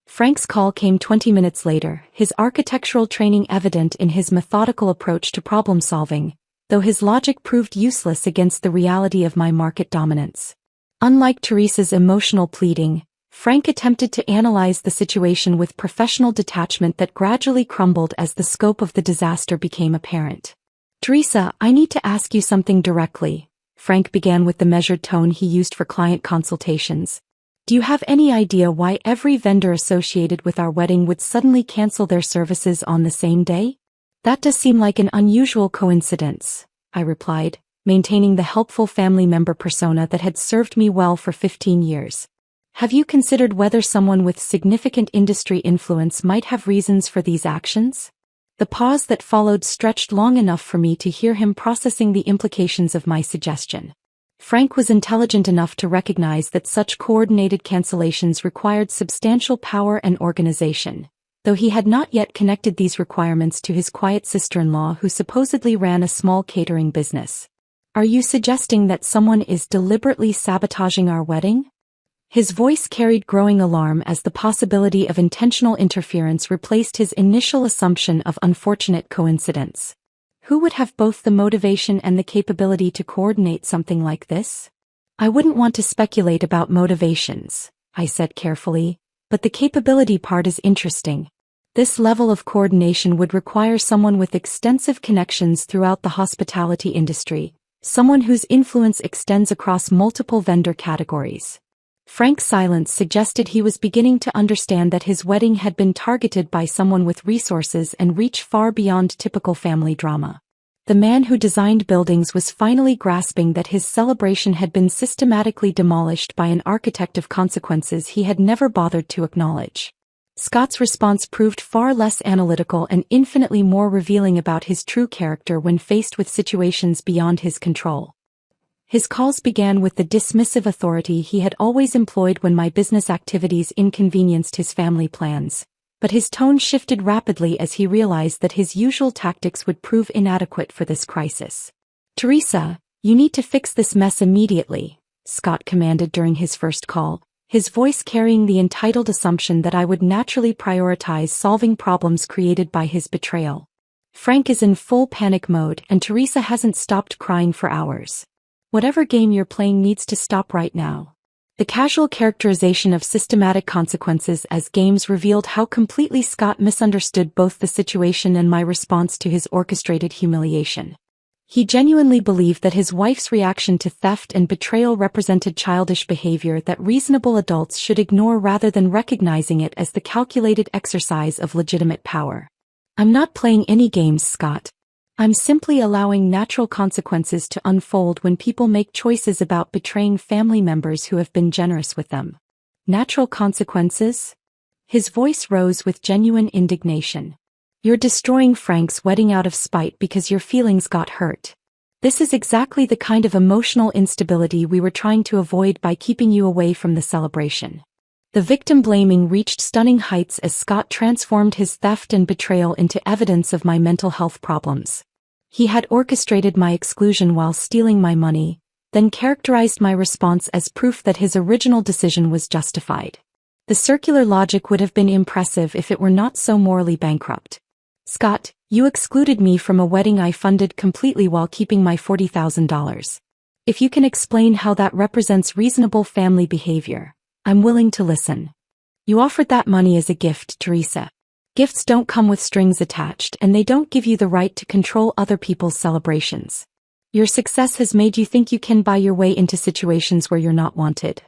Frank's call came 20 minutes later, his architectural training evident in his methodical approach to problem-solving, though his logic proved useless against the reality of my market dominance. Unlike Teresa's emotional pleading, Frank attempted to analyze the situation with professional detachment that gradually crumbled as the scope of the disaster became apparent. "Teresa, I need to ask you something directly," Frank began with the measured tone he used for client consultations. Do you have any idea why every vendor associated with our wedding would suddenly cancel their services on the same day? That does seem like an unusual coincidence, I replied, maintaining the helpful family member persona that had served me well for 15 years. Have you considered whether someone with significant industry influence might have reasons for these actions? The pause that followed stretched long enough for me to hear him processing the implications of my suggestion. Frank was intelligent enough to recognize that such coordinated cancellations required substantial power and organization, though he had not yet connected these requirements to his quiet sister-in-law who supposedly ran a small catering business. Are you suggesting that someone is deliberately sabotaging our wedding? His voice carried growing alarm as the possibility of intentional interference replaced his initial assumption of unfortunate coincidence. Who would have both the motivation and the capability to coordinate something like this? I wouldn't want to speculate about motivations, I said carefully, but the capability part is interesting. This level of coordination would require someone with extensive connections throughout the hospitality industry, someone whose influence extends across multiple vendor categories. Frank's silence suggested he was beginning to understand that his wedding had been targeted by someone with resources and reach far beyond typical family drama. The man who designed buildings was finally grasping that his celebration had been systematically demolished by an architect of consequences he had never bothered to acknowledge. Scott's response proved far less analytical and infinitely more revealing about his true character when faced with situations beyond his control. His calls began with the dismissive authority he had always employed when my business activities inconvenienced his family plans, but his tone shifted rapidly as he realized that his usual tactics would prove inadequate for this crisis. "Teresa, you need to fix this mess immediately," Scott commanded during his first call, his voice carrying the entitled assumption that I would naturally prioritize solving problems created by his betrayal. "Frank is in full panic mode and Teresa hasn't stopped crying for hours. Whatever game you're playing needs to stop right now." The casual characterization of systematic consequences as games revealed how completely Scott misunderstood both the situation and my response to his orchestrated humiliation. He genuinely believed that his wife's reaction to theft and betrayal represented childish behavior that reasonable adults should ignore rather than recognizing it as the calculated exercise of legitimate power. "I'm not playing any games, Scott. I'm simply allowing natural consequences to unfold when people make choices about betraying family members who have been generous with them." "Natural consequences?" His voice rose with genuine indignation. "You're destroying Frank's wedding out of spite because your feelings got hurt. This is exactly the kind of emotional instability we were trying to avoid by keeping you away from the celebration." The victim blaming reached stunning heights as Scott transformed his theft and betrayal into evidence of my mental health problems. He had orchestrated my exclusion while stealing my money, then characterized my response as proof that his original decision was justified. The circular logic would have been impressive if it were not so morally bankrupt. "Scott, you excluded me from a wedding I funded completely while keeping my $40,000. If you can explain how that represents reasonable family behavior, I'm willing to listen. You offered that money as a gift, Teresa. Gifts don't come with strings attached and they don't give you the right to control other people's celebrations. Your success has made you think you can buy your way into situations where you're not wanted."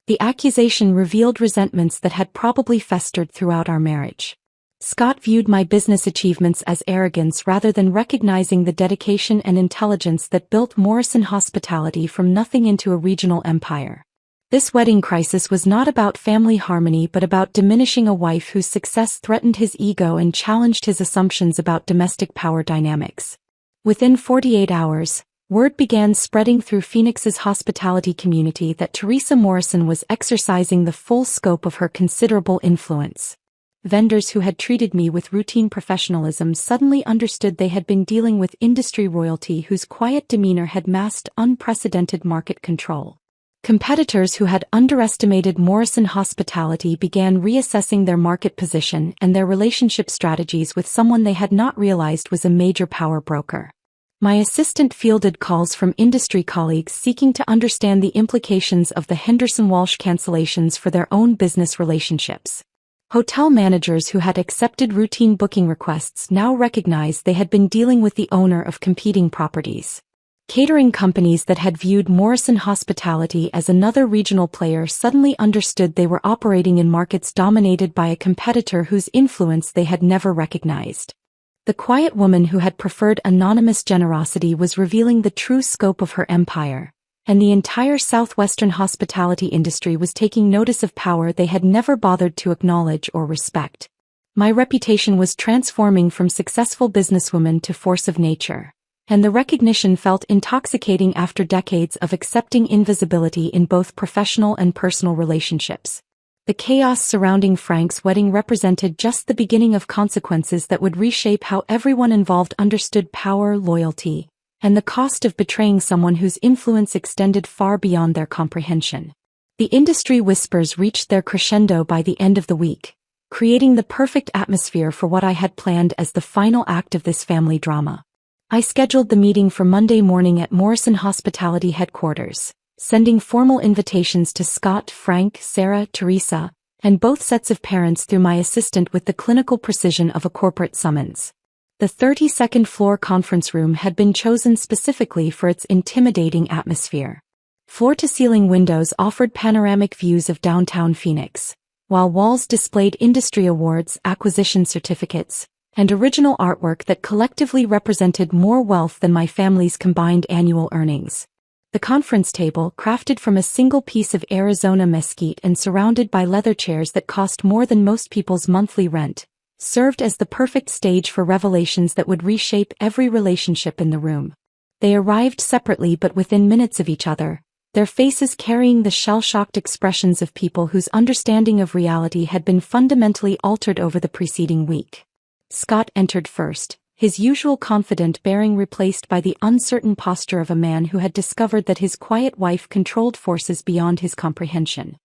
The accusation revealed resentments that had probably festered throughout our marriage. Scott viewed my business achievements as arrogance rather than recognizing the dedication and intelligence that built Morrison Hospitality from nothing into a regional empire. This wedding crisis was not about family harmony but about diminishing a wife whose success threatened his ego and challenged his assumptions about domestic power dynamics. Within 48 hours, word began spreading through Phoenix's hospitality community that Teresa Morrison was exercising the full scope of her considerable influence. Vendors who had treated me with routine professionalism suddenly understood they had been dealing with industry royalty whose quiet demeanor had masked unprecedented market control. Competitors who had underestimated Morrison Hospitality began reassessing their market position and their relationship strategies with someone they had not realized was a major power broker. My assistant fielded calls from industry colleagues seeking to understand the implications of the Henderson-Walsh cancellations for their own business relationships. Hotel managers who had accepted routine booking requests now recognized they had been dealing with the owner of competing properties. Catering companies that had viewed Morrison Hospitality as another regional player suddenly understood they were operating in markets dominated by a competitor whose influence they had never recognized. The quiet woman who had preferred anonymous generosity was revealing the true scope of her empire, and the entire southwestern hospitality industry was taking notice of power they had never bothered to acknowledge or respect. My reputation was transforming from successful businesswoman to force of nature, and the recognition felt intoxicating after decades of accepting invisibility in both professional and personal relationships. The chaos surrounding Frank's wedding represented just the beginning of consequences that would reshape how everyone involved understood power, loyalty, and the cost of betraying someone whose influence extended far beyond their comprehension. The industry whispers reached their crescendo by the end of the week, creating the perfect atmosphere for what I had planned as the final act of this family drama. I scheduled the meeting for Monday morning at Morrison Hospitality headquarters, sending formal invitations to Scott, Frank, Sarah, Teresa, and both sets of parents through my assistant with the clinical precision of a corporate summons. The 32nd floor conference room had been chosen specifically for its intimidating atmosphere. Floor-to-ceiling windows offered panoramic views of downtown Phoenix, while walls displayed industry awards, acquisition certificates, and original artwork that collectively represented more wealth than my family's combined annual earnings. The conference table, crafted from a single piece of Arizona mesquite and surrounded by leather chairs that cost more than most people's monthly rent, served as the perfect stage for revelations that would reshape every relationship in the room. They arrived separately but within minutes of each other, their faces carrying the shell-shocked expressions of people whose understanding of reality had been fundamentally altered over the preceding week. Scott entered first, his usual confident bearing replaced by the uncertain posture of a man who had discovered that his quiet wife controlled forces beyond his comprehension.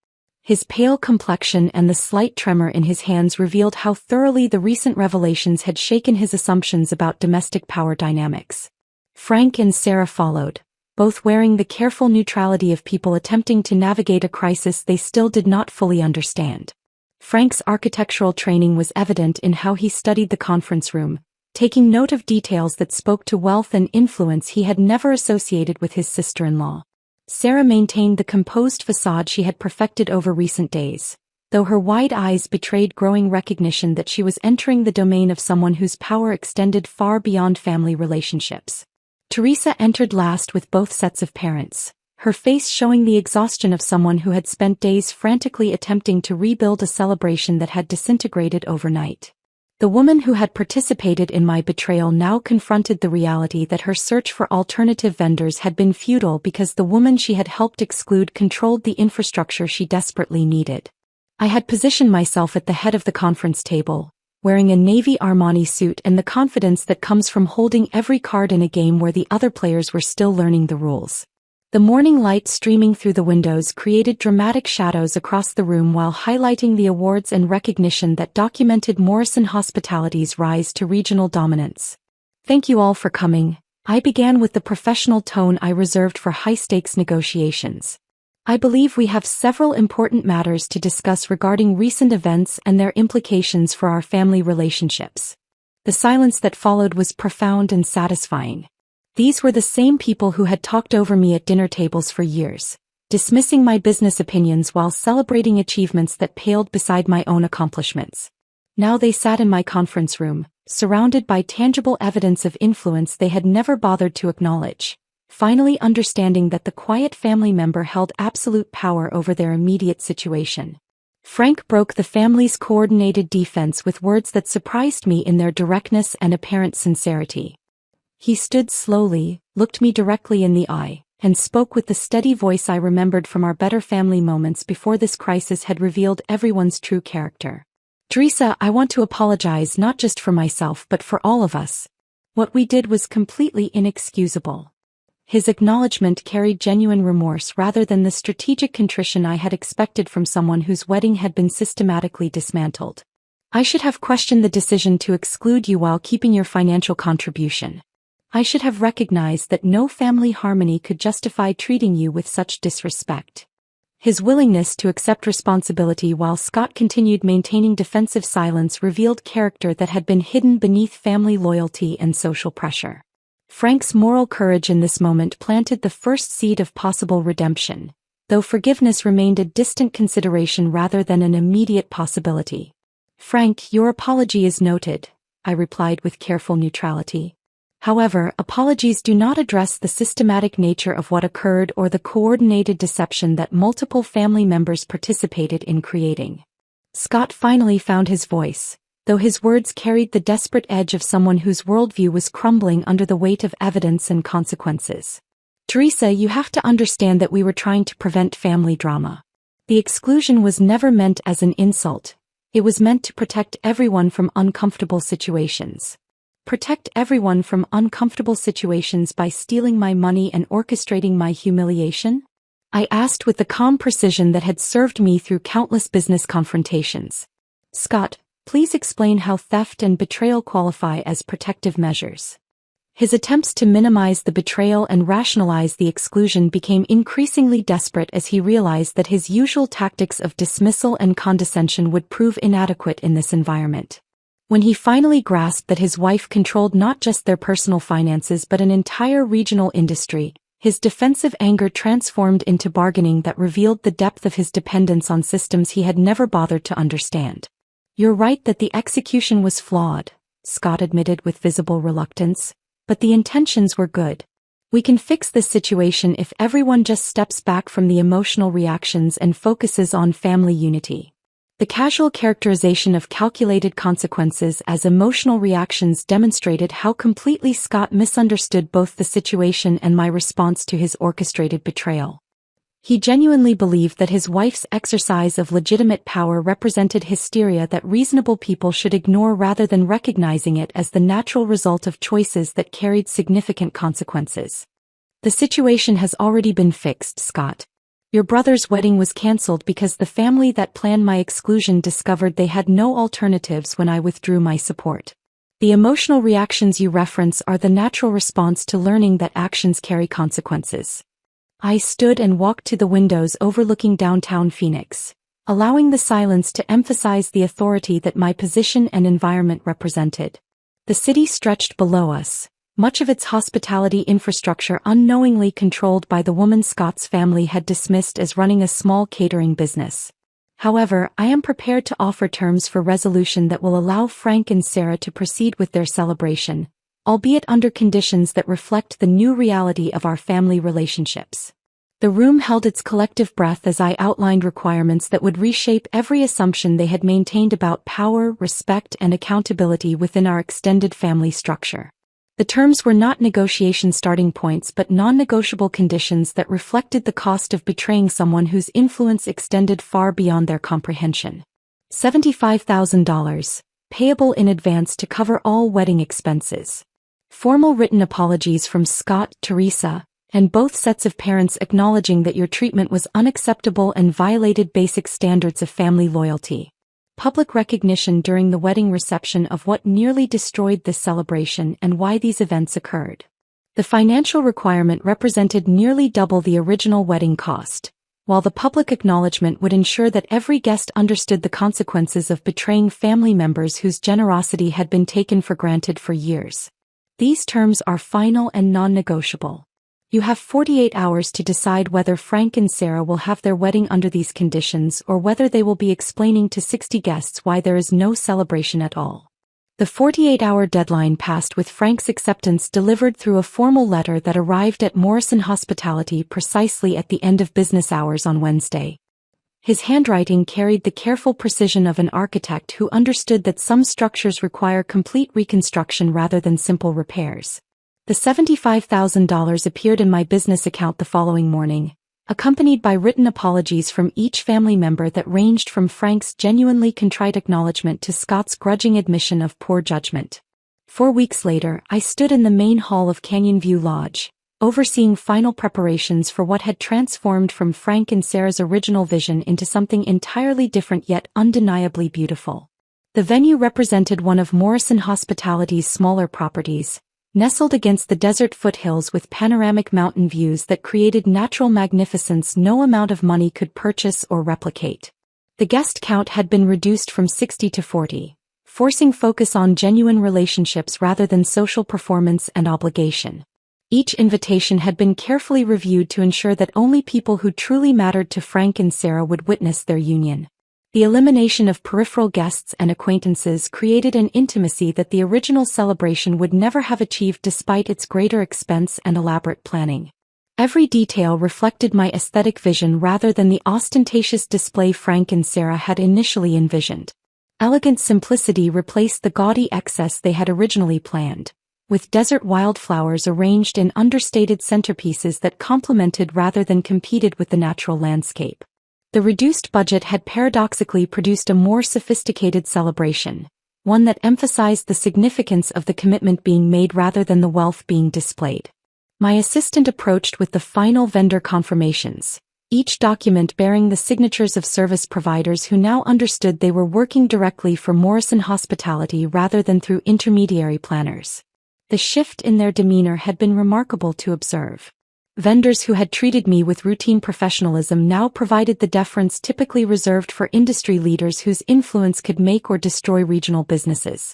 His pale complexion and the slight tremor in his hands revealed how thoroughly the recent revelations had shaken his assumptions about domestic power dynamics. Frank and Sarah followed, both wearing the careful neutrality of people attempting to navigate a crisis they still did not fully understand. Frank's architectural training was evident in how he studied the conference room, taking note of details that spoke to wealth and influence he had never associated with his sister-in-law. Sarah maintained the composed facade she had perfected over recent days, though her wide eyes betrayed growing recognition that she was entering the domain of someone whose power extended far beyond family relationships. Teresa entered last with both sets of parents, her face showing the exhaustion of someone who had spent days frantically attempting to rebuild a celebration that had disintegrated overnight. The woman who had participated in my betrayal now confronted the reality that her search for alternative vendors had been futile because the woman she had helped exclude controlled the infrastructure she desperately needed. I had positioned myself at the head of the conference table, wearing a navy Armani suit and the confidence that comes from holding every card in a game where the other players were still learning the rules. The morning light streaming through the windows created dramatic shadows across the room while highlighting the awards and recognition that documented Morrison Hospitality's rise to regional dominance. Thank you all for coming, I began with the professional tone I reserved for high-stakes negotiations. I believe we have several important matters to discuss regarding recent events and their implications for our family relationships. The silence that followed was profound and satisfying. These were the same people who had talked over me at dinner tables for years, dismissing my business opinions while celebrating achievements that paled beside my own accomplishments. Now they sat in my conference room, surrounded by tangible evidence of influence they had never bothered to acknowledge, finally understanding that the quiet family member held absolute power over their immediate situation. Frank broke the family's coordinated defense with words that surprised me in their directness and apparent sincerity. He stood slowly, looked me directly in the eye, and spoke with the steady voice I remembered from our better family moments before this crisis had revealed everyone's true character. Teresa, I want to apologize not just for myself but for all of us. What we did was completely inexcusable. His acknowledgement carried genuine remorse rather than the strategic contrition I had expected from someone whose wedding had been systematically dismantled. I should have questioned the decision to exclude you while keeping your financial contribution. I should have recognized that no family harmony could justify treating you with such disrespect. His willingness to accept responsibility while Scott continued maintaining defensive silence revealed character that had been hidden beneath family loyalty and social pressure. Frank's moral courage in this moment planted the first seed of possible redemption, though forgiveness remained a distant consideration rather than an immediate possibility. "Frank, your apology is noted," I replied with careful neutrality. However, apologies do not address the systematic nature of what occurred or the coordinated deception that multiple family members participated in creating. Scott finally found his voice, though his words carried the desperate edge of someone whose worldview was crumbling under the weight of evidence and consequences. "Teresa, you have to understand that we were trying to prevent family drama. The exclusion was never meant as an insult. It was meant to protect everyone from uncomfortable situations." "Protect everyone from uncomfortable situations by stealing my money and orchestrating my humiliation?" I asked with the calm precision that had served me through countless business confrontations. "Scott, please explain how theft and betrayal qualify as protective measures." His attempts to minimize the betrayal and rationalize the exclusion became increasingly desperate as he realized that his usual tactics of dismissal and condescension would prove inadequate in this environment. When he finally grasped that his wife controlled not just their personal finances but an entire regional industry, his defensive anger transformed into bargaining that revealed the depth of his dependence on systems he had never bothered to understand. "You're right that the execution was flawed," Scott admitted with visible reluctance, "but the intentions were good. We can fix this situation if everyone just steps back from the emotional reactions and focuses on family unity." The casual characterization of calculated consequences as emotional reactions demonstrated how completely Scott misunderstood both the situation and my response to his orchestrated betrayal. He genuinely believed that his wife's exercise of legitimate power represented hysteria that reasonable people should ignore rather than recognizing it as the natural result of choices that carried significant consequences. "The situation has already been fixed, Scott. Your brother's wedding was cancelled because the family that planned my exclusion discovered they had no alternatives when I withdrew my support. The emotional reactions you reference are the natural response to learning that actions carry consequences." I stood and walked to the windows overlooking downtown Phoenix, allowing the silence to emphasize the authority that my position and environment represented. The city stretched below us, much of its hospitality infrastructure unknowingly controlled by the woman Scott's family had dismissed as running a small catering business. However, I am prepared to offer terms for resolution that will allow Frank and Sarah to proceed with their celebration, albeit under conditions that reflect the new reality of our family relationships. The room held its collective breath as I outlined requirements that would reshape every assumption they had maintained about power, respect, and accountability within our extended family structure. The terms were not negotiation starting points but non-negotiable conditions that reflected the cost of betraying someone whose influence extended far beyond their comprehension. $75,000, payable in advance to cover all wedding expenses. Formal written apologies from Scott, Teresa, and both sets of parents acknowledging that your treatment was unacceptable and violated basic standards of family loyalty. Public recognition during the wedding reception of what nearly destroyed this celebration and why these events occurred. The financial requirement represented nearly double the original wedding cost, while the public acknowledgement would ensure that every guest understood the consequences of betraying family members whose generosity had been taken for granted for years. These terms are final and non-negotiable. You have 48 hours to decide whether Frank and Sarah will have their wedding under these conditions or whether they will be explaining to 60 guests why there is no celebration at all. The 48-hour deadline passed with Frank's acceptance delivered through a formal letter that arrived at Morrison Hospitality precisely at the end of business hours on Wednesday. His handwriting carried the careful precision of an architect who understood that some structures require complete reconstruction rather than simple repairs. The $75,000 appeared in my business account the following morning, accompanied by written apologies from each family member that ranged from Frank's genuinely contrite acknowledgement to Scott's grudging admission of poor judgment. 4 weeks later, I stood in the main hall of Canyon View Lodge, overseeing final preparations for what had transformed from Frank and Sarah's original vision into something entirely different yet undeniably beautiful. The venue represented one of Morrison Hospitality's smaller properties, nestled against the desert foothills with panoramic mountain views that created natural magnificence no amount of money could purchase or replicate. The guest count had been reduced from 60 to 40, forcing focus on genuine relationships rather than social performance and obligation. Each invitation had been carefully reviewed to ensure that only people who truly mattered to Frank and Sarah would witness their union. The elimination of peripheral guests and acquaintances created an intimacy that the original celebration would never have achieved despite its greater expense and elaborate planning. Every detail reflected my aesthetic vision rather than the ostentatious display Frank and Sarah had initially envisioned. Elegant simplicity replaced the gaudy excess they had originally planned, with desert wildflowers arranged in understated centerpieces that complemented rather than competed with the natural landscape. The reduced budget had paradoxically produced a more sophisticated celebration, one that emphasized the significance of the commitment being made rather than the wealth being displayed. My assistant approached with the final vendor confirmations, each document bearing the signatures of service providers who now understood they were working directly for Morrison Hospitality rather than through intermediary planners. The shift in their demeanor had been remarkable to observe. Vendors who had treated me with routine professionalism now provided the deference typically reserved for industry leaders whose influence could make or destroy regional businesses.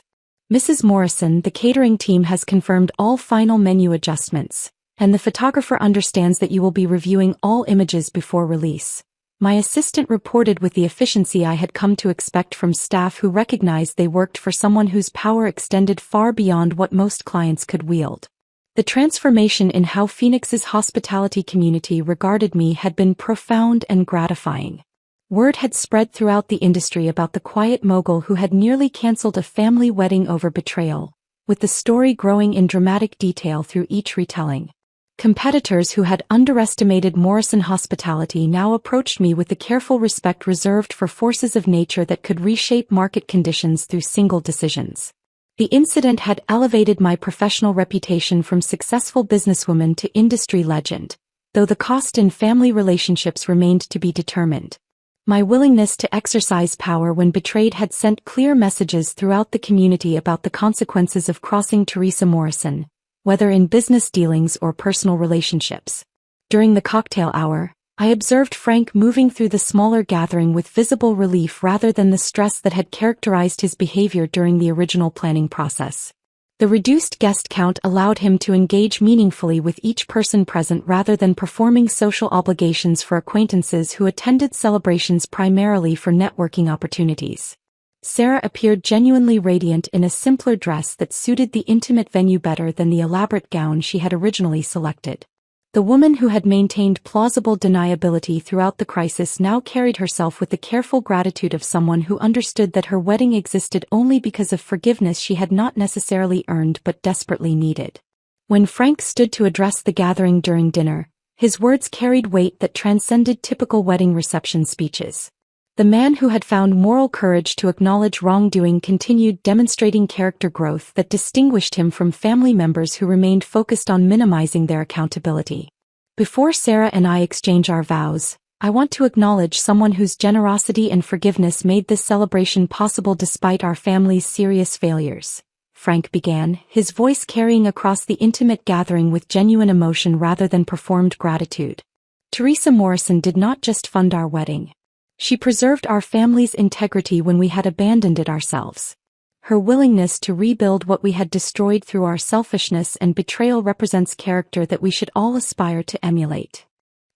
Mrs. Morrison, the catering team has confirmed all final menu adjustments, and the photographer understands that you will be reviewing all images before release. My assistant reported with the efficiency I had come to expect from staff who recognized they worked for someone whose power extended far beyond what most clients could wield. The transformation in how Phoenix's hospitality community regarded me had been profound and gratifying. Word had spread throughout the industry about the quiet mogul who had nearly canceled a family wedding over betrayal, with the story growing in dramatic detail through each retelling. Competitors who had underestimated Morrison Hospitality now approached me with the careful respect reserved for forces of nature that could reshape market conditions through single decisions. The incident had elevated my professional reputation from successful businesswoman to industry legend, though the cost in family relationships remained to be determined. My willingness to exercise power when betrayed had sent clear messages throughout the community about the consequences of crossing Teresa Morrison, whether in business dealings or personal relationships. During the cocktail hour, I observed Frank moving through the smaller gathering with visible relief rather than the stress that had characterized his behavior during the original planning process. The reduced guest count allowed him to engage meaningfully with each person present rather than performing social obligations for acquaintances who attended celebrations primarily for networking opportunities. Sarah appeared genuinely radiant in a simpler dress that suited the intimate venue better than the elaborate gown she had originally selected. The woman who had maintained plausible deniability throughout the crisis now carried herself with the careful gratitude of someone who understood that her wedding existed only because of forgiveness she had not necessarily earned but desperately needed. When Frank stood to address the gathering during dinner, his words carried weight that transcended typical wedding reception speeches. The man who had found moral courage to acknowledge wrongdoing continued demonstrating character growth that distinguished him from family members who remained focused on minimizing their accountability. Before Sarah and I exchange our vows, I want to acknowledge someone whose generosity and forgiveness made this celebration possible despite our family's serious failures. Frank began, his voice carrying across the intimate gathering with genuine emotion rather than performed gratitude. Teresa Morrison did not just fund our wedding. She preserved our family's integrity when we had abandoned it ourselves. Her willingness to rebuild what we had destroyed through our selfishness and betrayal represents character that we should all aspire to emulate.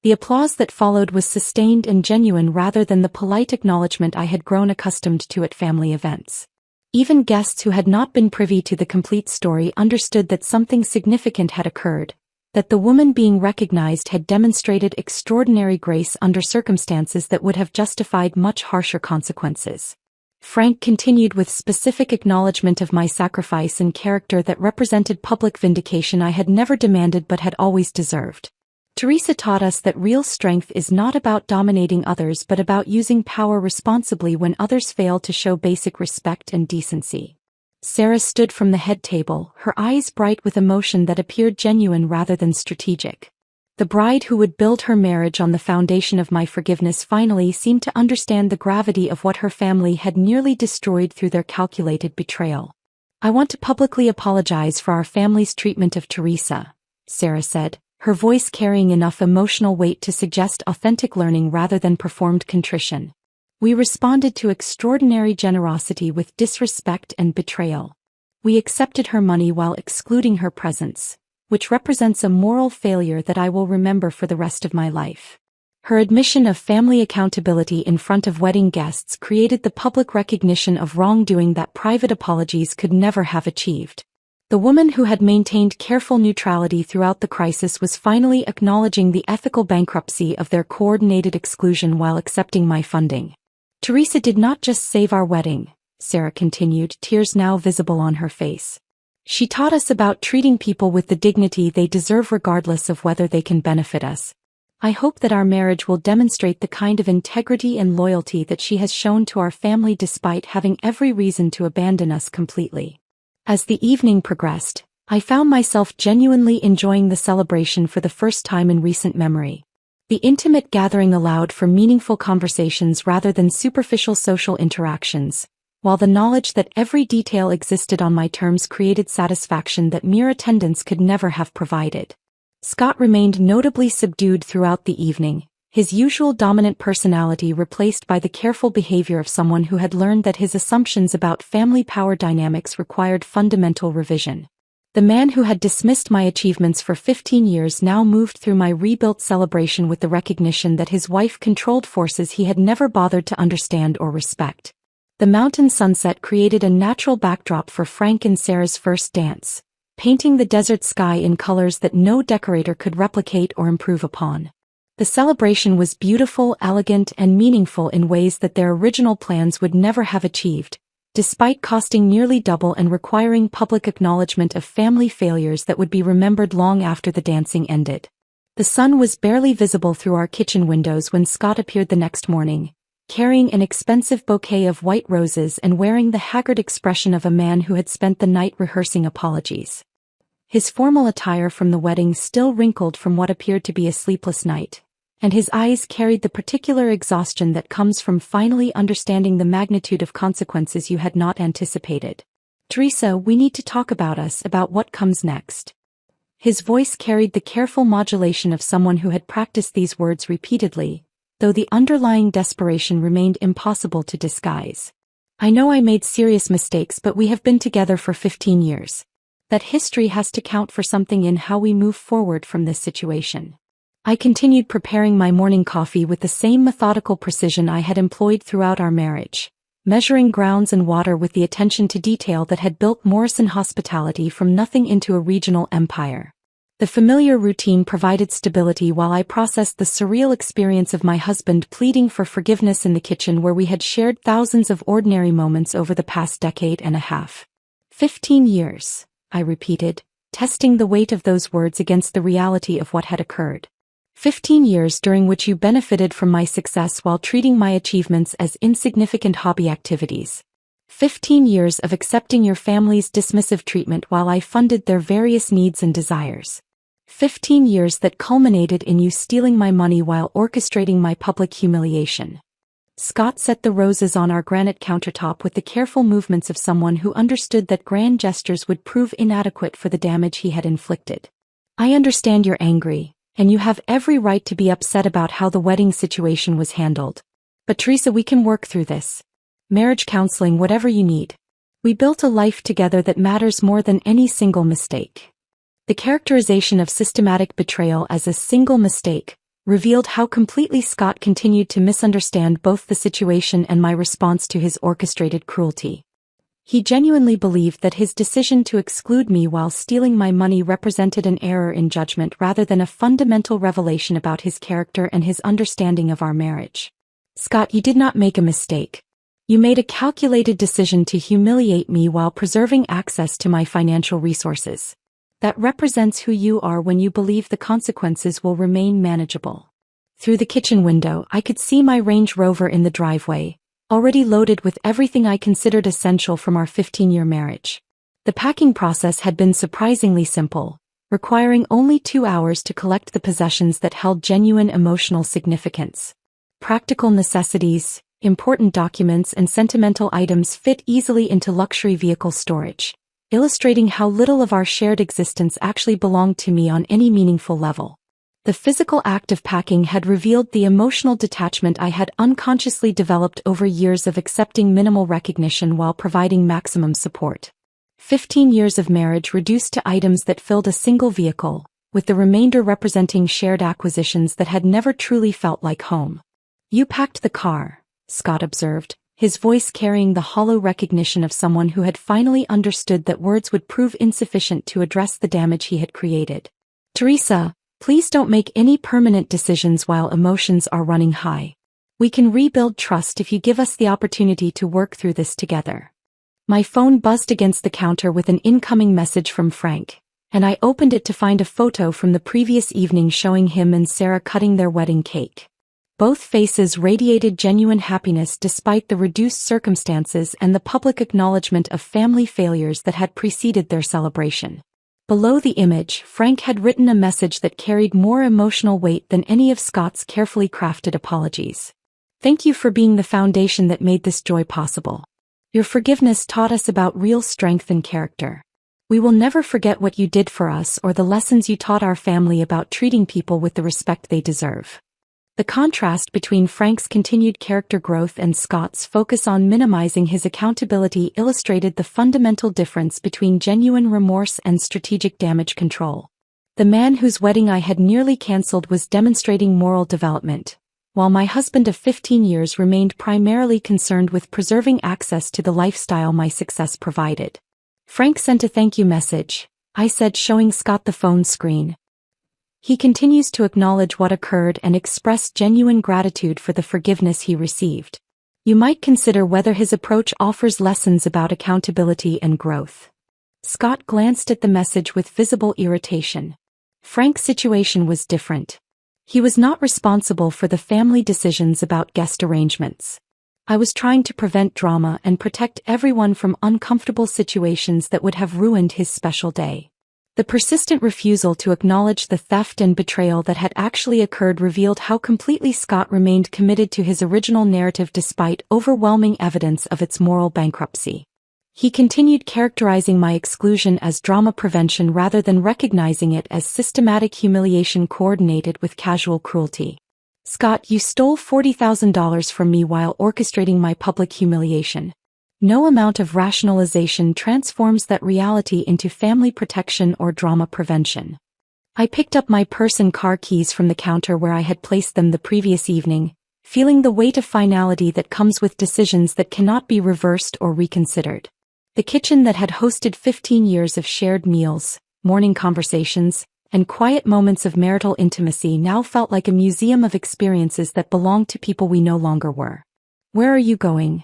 The applause that followed was sustained and genuine rather than the polite acknowledgement I had grown accustomed to at family events. Even guests who had not been privy to the complete story understood that something significant had occurred, that the woman being recognized had demonstrated extraordinary grace under circumstances that would have justified much harsher consequences. Frank continued with specific acknowledgement of my sacrifice and character that represented public vindication I had never demanded but had always deserved. Teresa taught us that real strength is not about dominating others but about using power responsibly when others fail to show basic respect and decency. Sarah stood from the head table, her eyes bright with emotion that appeared genuine rather than strategic. The bride who would build her marriage on the foundation of my forgiveness finally seemed to understand the gravity of what her family had nearly destroyed through their calculated betrayal. "I want to publicly apologize for our family's treatment of Teresa," Sarah said, her voice carrying enough emotional weight to suggest authentic learning rather than performed contrition. We responded to extraordinary generosity with disrespect and betrayal. We accepted her money while excluding her presence, which represents a moral failure that I will remember for the rest of my life. Her admission of family accountability in front of wedding guests created the public recognition of wrongdoing that private apologies could never have achieved. The woman who had maintained careful neutrality throughout the crisis was finally acknowledging the ethical bankruptcy of their coordinated exclusion while accepting my funding. Teresa did not just save our wedding, Sarah continued, tears now visible on her face. She taught us about treating people with the dignity they deserve regardless of whether they can benefit us. I hope that our marriage will demonstrate the kind of integrity and loyalty that she has shown to our family despite having every reason to abandon us completely. As the evening progressed, I found myself genuinely enjoying the celebration for the first time in recent memory. The intimate gathering allowed for meaningful conversations rather than superficial social interactions, while the knowledge that every detail existed on my terms created satisfaction that mere attendance could never have provided. Scott remained notably subdued throughout the evening, his usual dominant personality replaced by the careful behavior of someone who had learned that his assumptions about family power dynamics required fundamental revision. The man who had dismissed my achievements for 15 years now moved through my rebuilt celebration with the recognition that his wife controlled forces he had never bothered to understand or respect. The mountain sunset created a natural backdrop for Frank and Sarah's first dance, painting the desert sky in colors that no decorator could replicate or improve upon. The celebration was beautiful, elegant, and meaningful in ways that their original plans would never have achieved, despite costing nearly double and requiring public acknowledgement of family failures that would be remembered long after the dancing ended. The sun was barely visible through our kitchen windows when Scott appeared the next morning, carrying an expensive bouquet of white roses and wearing the haggard expression of a man who had spent the night rehearsing apologies. His formal attire from the wedding still wrinkled from what appeared to be a sleepless night, and his eyes carried the particular exhaustion that comes from finally understanding the magnitude of consequences you had not anticipated. Teresa, we need to talk about what comes next. His voice carried the careful modulation of someone who had practiced these words repeatedly, though the underlying desperation remained impossible to disguise. I know I made serious mistakes, but we have been together for 15 years. That history has to count for something in how we move forward from this situation. I continued preparing my morning coffee with the same methodical precision I had employed throughout our marriage, measuring grounds and water with the attention to detail that had built Morrison Hospitality from nothing into a regional empire. The familiar routine provided stability while I processed the surreal experience of my husband pleading for forgiveness in the kitchen where we had shared thousands of ordinary moments over the past decade and a half. 15 years. I repeated, testing the weight of those words against the reality of what had occurred. 15 years during which you benefited from my success while treating my achievements as insignificant hobby activities. 15 years of accepting your family's dismissive treatment while I funded their various needs and desires. 15 years that culminated in you stealing my money while orchestrating my public humiliation. Scott set the roses on our granite countertop with the careful movements of someone who understood that grand gestures would prove inadequate for the damage he had inflicted. I understand you're angry, and you have every right to be upset about how the wedding situation was handled. But Teresa, we can work through this. Marriage counseling, whatever you need. We built a life together that matters more than any single mistake. The characterization of systematic betrayal as a single mistake revealed how completely Scott continued to misunderstand both the situation and my response to his orchestrated cruelty. He genuinely believed that his decision to exclude me while stealing my money represented an error in judgment rather than a fundamental revelation about his character and his understanding of our marriage. Scott, you did not make a mistake. You made a calculated decision to humiliate me while preserving access to my financial resources. That represents who you are when you believe the consequences will remain manageable. Through the kitchen window, I could see my Range Rover in the driveway, already loaded with everything I considered essential from our 15-year marriage. The packing process had been surprisingly simple, requiring only 2 hours to collect the possessions that held genuine emotional significance. Practical necessities, important documents, and sentimental items fit easily into luxury vehicle storage, illustrating how little of our shared existence actually belonged to me on any meaningful level. The physical act of packing had revealed the emotional detachment I had unconsciously developed over years of accepting minimal recognition while providing maximum support. 15 years of marriage reduced to items that filled a single vehicle, with the remainder representing shared acquisitions that had never truly felt like home. "You packed the car," Scott observed, his voice carrying the hollow recognition of someone who had finally understood that words would prove insufficient to address the damage he had created. "Teresa, please don't make any permanent decisions while emotions are running high. We can rebuild trust if you give us the opportunity to work through this together." My phone buzzed against the counter with an incoming message from Frank, and I opened it to find a photo from the previous evening showing him and Sarah cutting their wedding cake. Both faces radiated genuine happiness despite the reduced circumstances and the public acknowledgement of family failures that had preceded their celebration. Below the image, Frank had written a message that carried more emotional weight than any of Scott's carefully crafted apologies. "Thank you for being the foundation that made this joy possible. Your forgiveness taught us about real strength and character. We will never forget what you did for us or the lessons you taught our family about treating people with the respect they deserve." The contrast between Frank's continued character growth and Scott's focus on minimizing his accountability illustrated the fundamental difference between genuine remorse and strategic damage control. The man whose wedding I had nearly canceled was demonstrating moral development, while my husband of 15 years remained primarily concerned with preserving access to the lifestyle my success provided. "Frank sent a thank you message," I said, showing Scott the phone screen. "He continues to acknowledge what occurred and express genuine gratitude for the forgiveness he received. You might consider whether his approach offers lessons about accountability and growth." Scott glanced at the message with visible irritation. Frank's situation was different. He was not responsible for the family decisions about guest arrangements. I was trying to prevent drama and protect everyone from uncomfortable situations that would have ruined his special day. The persistent refusal to acknowledge the theft and betrayal that had actually occurred revealed how completely Scott remained committed to his original narrative despite overwhelming evidence of its moral bankruptcy. He continued characterizing my exclusion as drama prevention rather than recognizing it as systematic humiliation coordinated with casual cruelty. "Scott, you stole $40,000 from me while orchestrating my public humiliation. No amount of rationalization transforms that reality into family protection or drama prevention." I picked up my purse and car keys from the counter where I had placed them the previous evening, feeling the weight of finality that comes with decisions that cannot be reversed or reconsidered. The kitchen that had hosted 15 years of shared meals, morning conversations, and quiet moments of marital intimacy now felt like a museum of experiences that belonged to people we no longer were. "Where are you going?"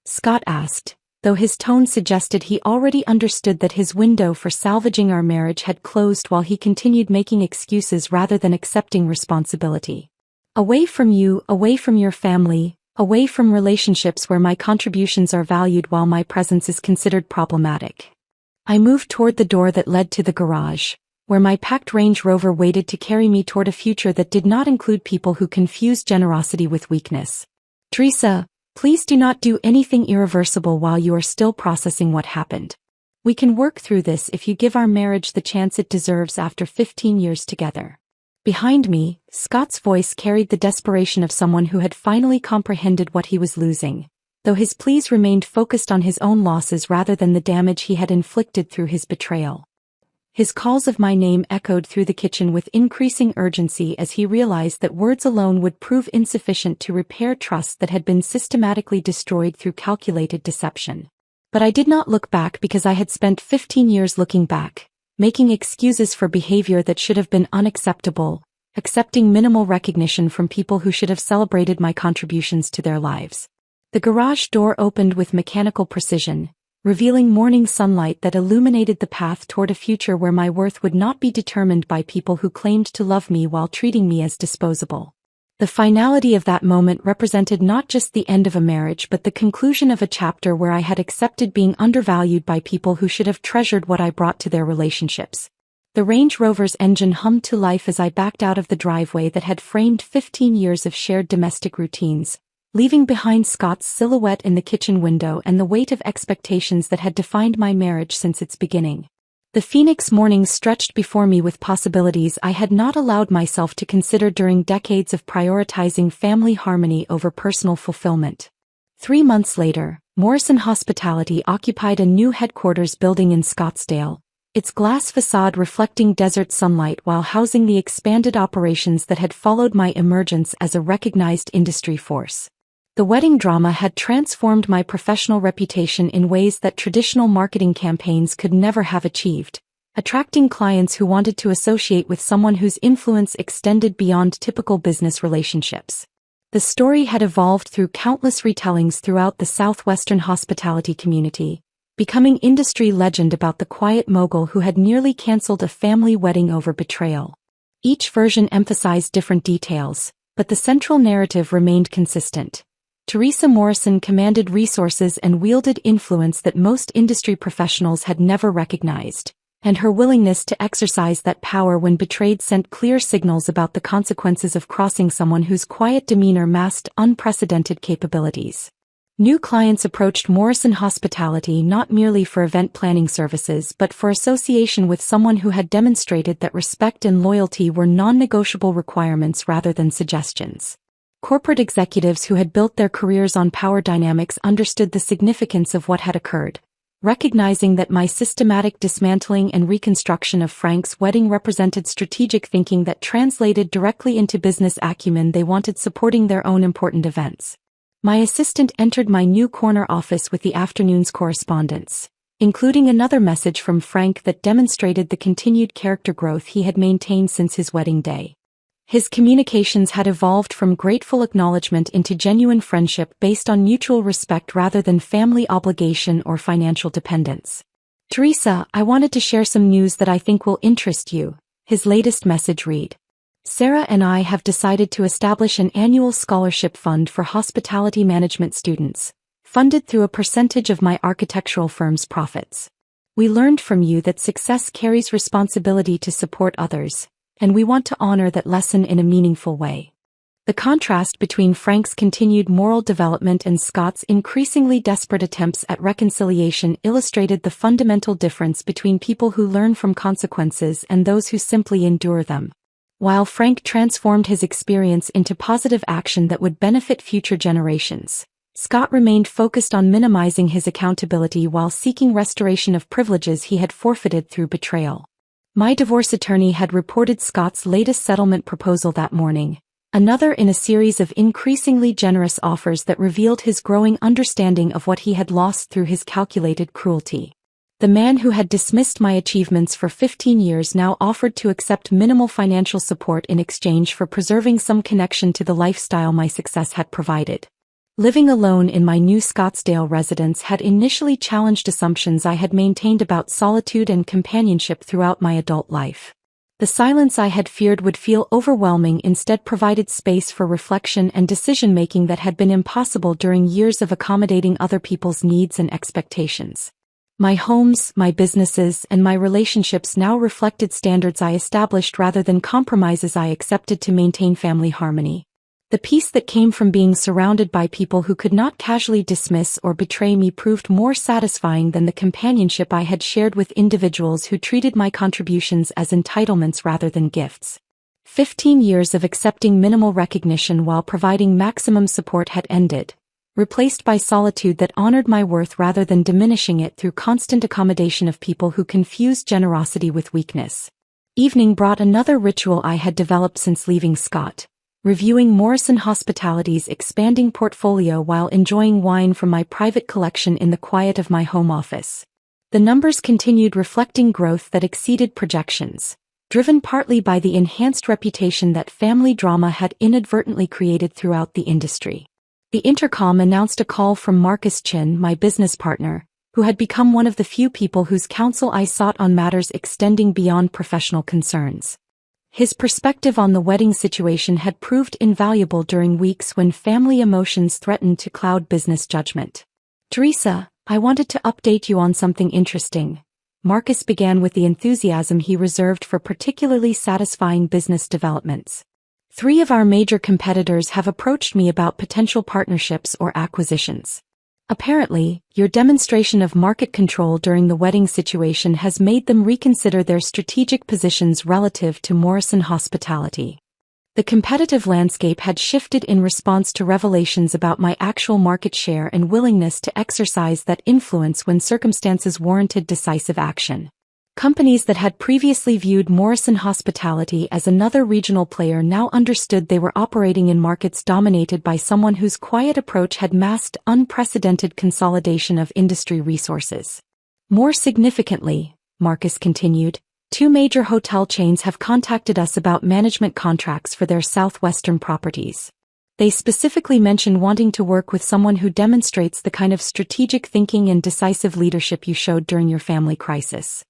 Scott asked, though his tone suggested he already understood that his window for salvaging our marriage had closed while he continued making excuses rather than accepting responsibility. "Away from you, away from your family, away from relationships where my contributions are valued while my presence is considered problematic." I moved toward the door that led to the garage, where my packed Range Rover waited to carry me toward a future that did not include people who confused generosity with weakness. "Teresa, please do not do anything irreversible while you are still processing what happened. We can work through this if you give our marriage the chance it deserves after 15 years together." Behind me, Scott's voice carried the desperation of someone who had finally comprehended what he was losing, though his pleas remained focused on his own losses rather than the damage he had inflicted through his betrayal. His calls of my name echoed through the kitchen with increasing urgency as he realized that words alone would prove insufficient to repair trust that had been systematically destroyed through calculated deception. But I did not look back because I had spent 15 years looking back, making excuses for behavior that should have been unacceptable, accepting minimal recognition from people who should have celebrated my contributions to their lives. The garage door opened with mechanical precision, revealing morning sunlight that illuminated the path toward a future where my worth would not be determined by people who claimed to love me while treating me as disposable. The finality of that moment represented not just the end of a marriage but the conclusion of a chapter where I had accepted being undervalued by people who should have treasured what I brought to their relationships. The Range Rover's engine hummed to life as I backed out of the driveway that had framed 15 years of shared domestic routines, leaving behind Scott's silhouette in the kitchen window and the weight of expectations that had defined my marriage since its beginning. The phoenix mornings stretched before me with possibilities I had not allowed myself to consider during decades of prioritizing family harmony over personal fulfillment. 3 months later, Morrison Hospitality occupied a new headquarters building in Scottsdale, its glass facade reflecting desert sunlight while housing the expanded operations that had followed my emergence as a recognized industry force. The wedding drama had transformed my professional reputation in ways that traditional marketing campaigns could never have achieved, attracting clients who wanted to associate with someone whose influence extended beyond typical business relationships. The story had evolved through countless retellings throughout the southwestern hospitality community, becoming industry legend about the quiet mogul who had nearly canceled a family wedding over betrayal. Each version emphasized different details, but the central narrative remained consistent. Teresa Morrison commanded resources and wielded influence that most industry professionals had never recognized, and her willingness to exercise that power when betrayed sent clear signals about the consequences of crossing someone whose quiet demeanor masked unprecedented capabilities. New clients approached Morrison Hospitality not merely for event planning services but for association with someone who had demonstrated that respect and loyalty were non-negotiable requirements rather than suggestions. Corporate executives who had built their careers on power dynamics understood the significance of what had occurred, recognizing that my systematic dismantling and reconstruction of Frank's wedding represented strategic thinking that translated directly into business acumen they wanted supporting their own important events. My assistant entered my new corner office with the afternoon's correspondence, including another message from Frank that demonstrated the continued character growth he had maintained since his wedding day. His communications had evolved from grateful acknowledgement into genuine friendship based on mutual respect rather than family obligation or financial dependence. "Teresa, I wanted to share some news that I think will interest you," his latest message read. "Sarah and I have decided to establish an annual scholarship fund for hospitality management students, funded through a percentage of my architectural firm's profits. We learned from you that success carries responsibility to support others, and we want to honor that lesson in a meaningful way." The contrast between Frank's continued moral development and Scott's increasingly desperate attempts at reconciliation illustrated the fundamental difference between people who learn from consequences and those who simply endure them. While Frank transformed his experience into positive action that would benefit future generations, Scott remained focused on minimizing his accountability while seeking restoration of privileges he had forfeited through betrayal. My divorce attorney had reported Scott's latest settlement proposal that morning, another in a series of increasingly generous offers that revealed his growing understanding of what he had lost through his calculated cruelty. The man who had dismissed my achievements for 15 years now offered to accept minimal financial support in exchange for preserving some connection to the lifestyle my success had provided. Living alone in my new Scottsdale residence had initially challenged assumptions I had maintained about solitude and companionship throughout my adult life. The silence I had feared would feel overwhelming instead provided space for reflection and decision-making that had been impossible during years of accommodating other people's needs and expectations. My homes, my businesses, and my relationships now reflected standards I established rather than compromises I accepted to maintain family harmony. The peace that came from being surrounded by people who could not casually dismiss or betray me proved more satisfying than the companionship I had shared with individuals who treated my contributions as entitlements rather than gifts. 15 years of accepting minimal recognition while providing maximum support had ended, replaced by solitude that honored my worth rather than diminishing it through constant accommodation of people who confused generosity with weakness. Evening brought another ritual I had developed since leaving Scott, reviewing Morrison Hospitality's expanding portfolio while enjoying wine from my private collection in the quiet of my home office. The numbers continued reflecting growth that exceeded projections, driven partly by the enhanced reputation that family drama had inadvertently created throughout the industry. The intercom announced a call from Marcus Chin, my business partner, who had become one of the few people whose counsel I sought on matters extending beyond professional concerns. His perspective on the wedding situation had proved invaluable during weeks when family emotions threatened to cloud business judgment. "Teresa, I wanted to update you on something interesting." Marcus began with the enthusiasm he reserved for particularly satisfying business developments. 3 of our major competitors have approached me about potential partnerships or acquisitions. Apparently, your demonstration of market control during the wedding situation has made them reconsider their strategic positions relative to Morrison Hospitality. The competitive landscape had shifted in response to revelations about my actual market share and willingness to exercise that influence when circumstances warranted decisive action. Companies that had previously viewed Morrison Hospitality as another regional player now understood they were operating in markets dominated by someone whose quiet approach had masked unprecedented consolidation of industry resources. More significantly, Marcus continued, 2 major hotel chains have contacted us about management contracts for their southwestern properties. They specifically mention wanting to work with someone who demonstrates the kind of strategic thinking and decisive leadership you showed during your family crisis.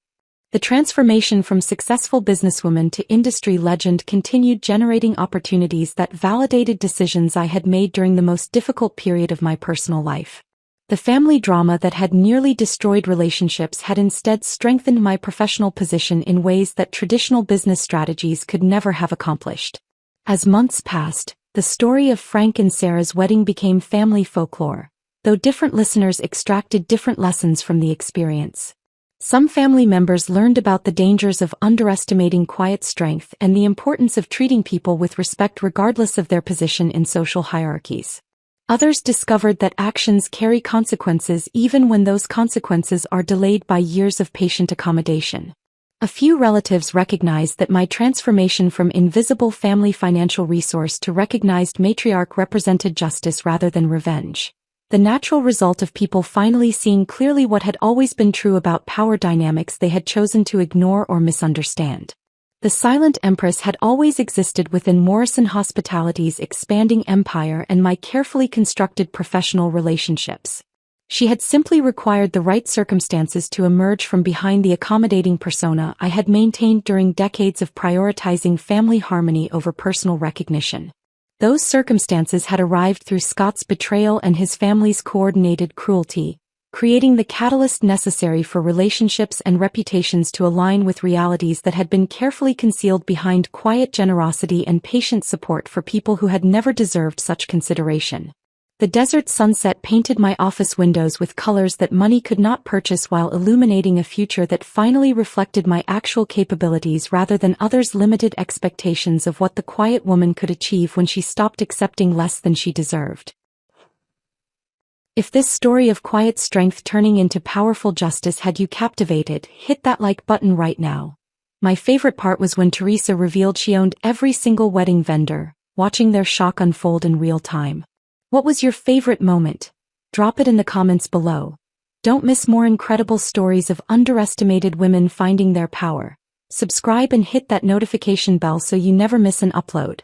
The transformation from successful businesswoman to industry legend continued generating opportunities that validated decisions I had made during the most difficult period of my personal life. The family drama that had nearly destroyed relationships had instead strengthened my professional position in ways that traditional business strategies could never have accomplished. As months passed, the story of Frank and Sarah's wedding became family folklore, though different listeners extracted different lessons from the experience. Some family members learned about the dangers of underestimating quiet strength and the importance of treating people with respect regardless of their position in social hierarchies. Others discovered that actions carry consequences even when those consequences are delayed by years of patient accommodation. A few relatives recognized that my transformation from invisible family financial resource to recognized matriarch represented justice rather than revenge. The natural result of people finally seeing clearly what had always been true about power dynamics they had chosen to ignore or misunderstand. The silent empress had always existed within Morrison Hospitality's expanding empire and my carefully constructed professional relationships. She had simply required the right circumstances to emerge from behind the accommodating persona I had maintained during decades of prioritizing family harmony over personal recognition. Those circumstances had arrived through Scott's betrayal and his family's coordinated cruelty, creating the catalyst necessary for relationships and reputations to align with realities that had been carefully concealed behind quiet generosity and patient support for people who had never deserved such consideration. The desert sunset painted my office windows with colors that money could not purchase while illuminating a future that finally reflected my actual capabilities rather than others' limited expectations of what the quiet woman could achieve when she stopped accepting less than she deserved. If this story of quiet strength turning into powerful justice had you captivated, hit that like button right now. My favorite part was when Teresa revealed she owned every single wedding vendor, watching their shock unfold in real time. What was your favorite moment? Drop it in the comments below. Don't miss more incredible stories of underestimated women finding their power. Subscribe and hit that notification bell so you never miss an upload.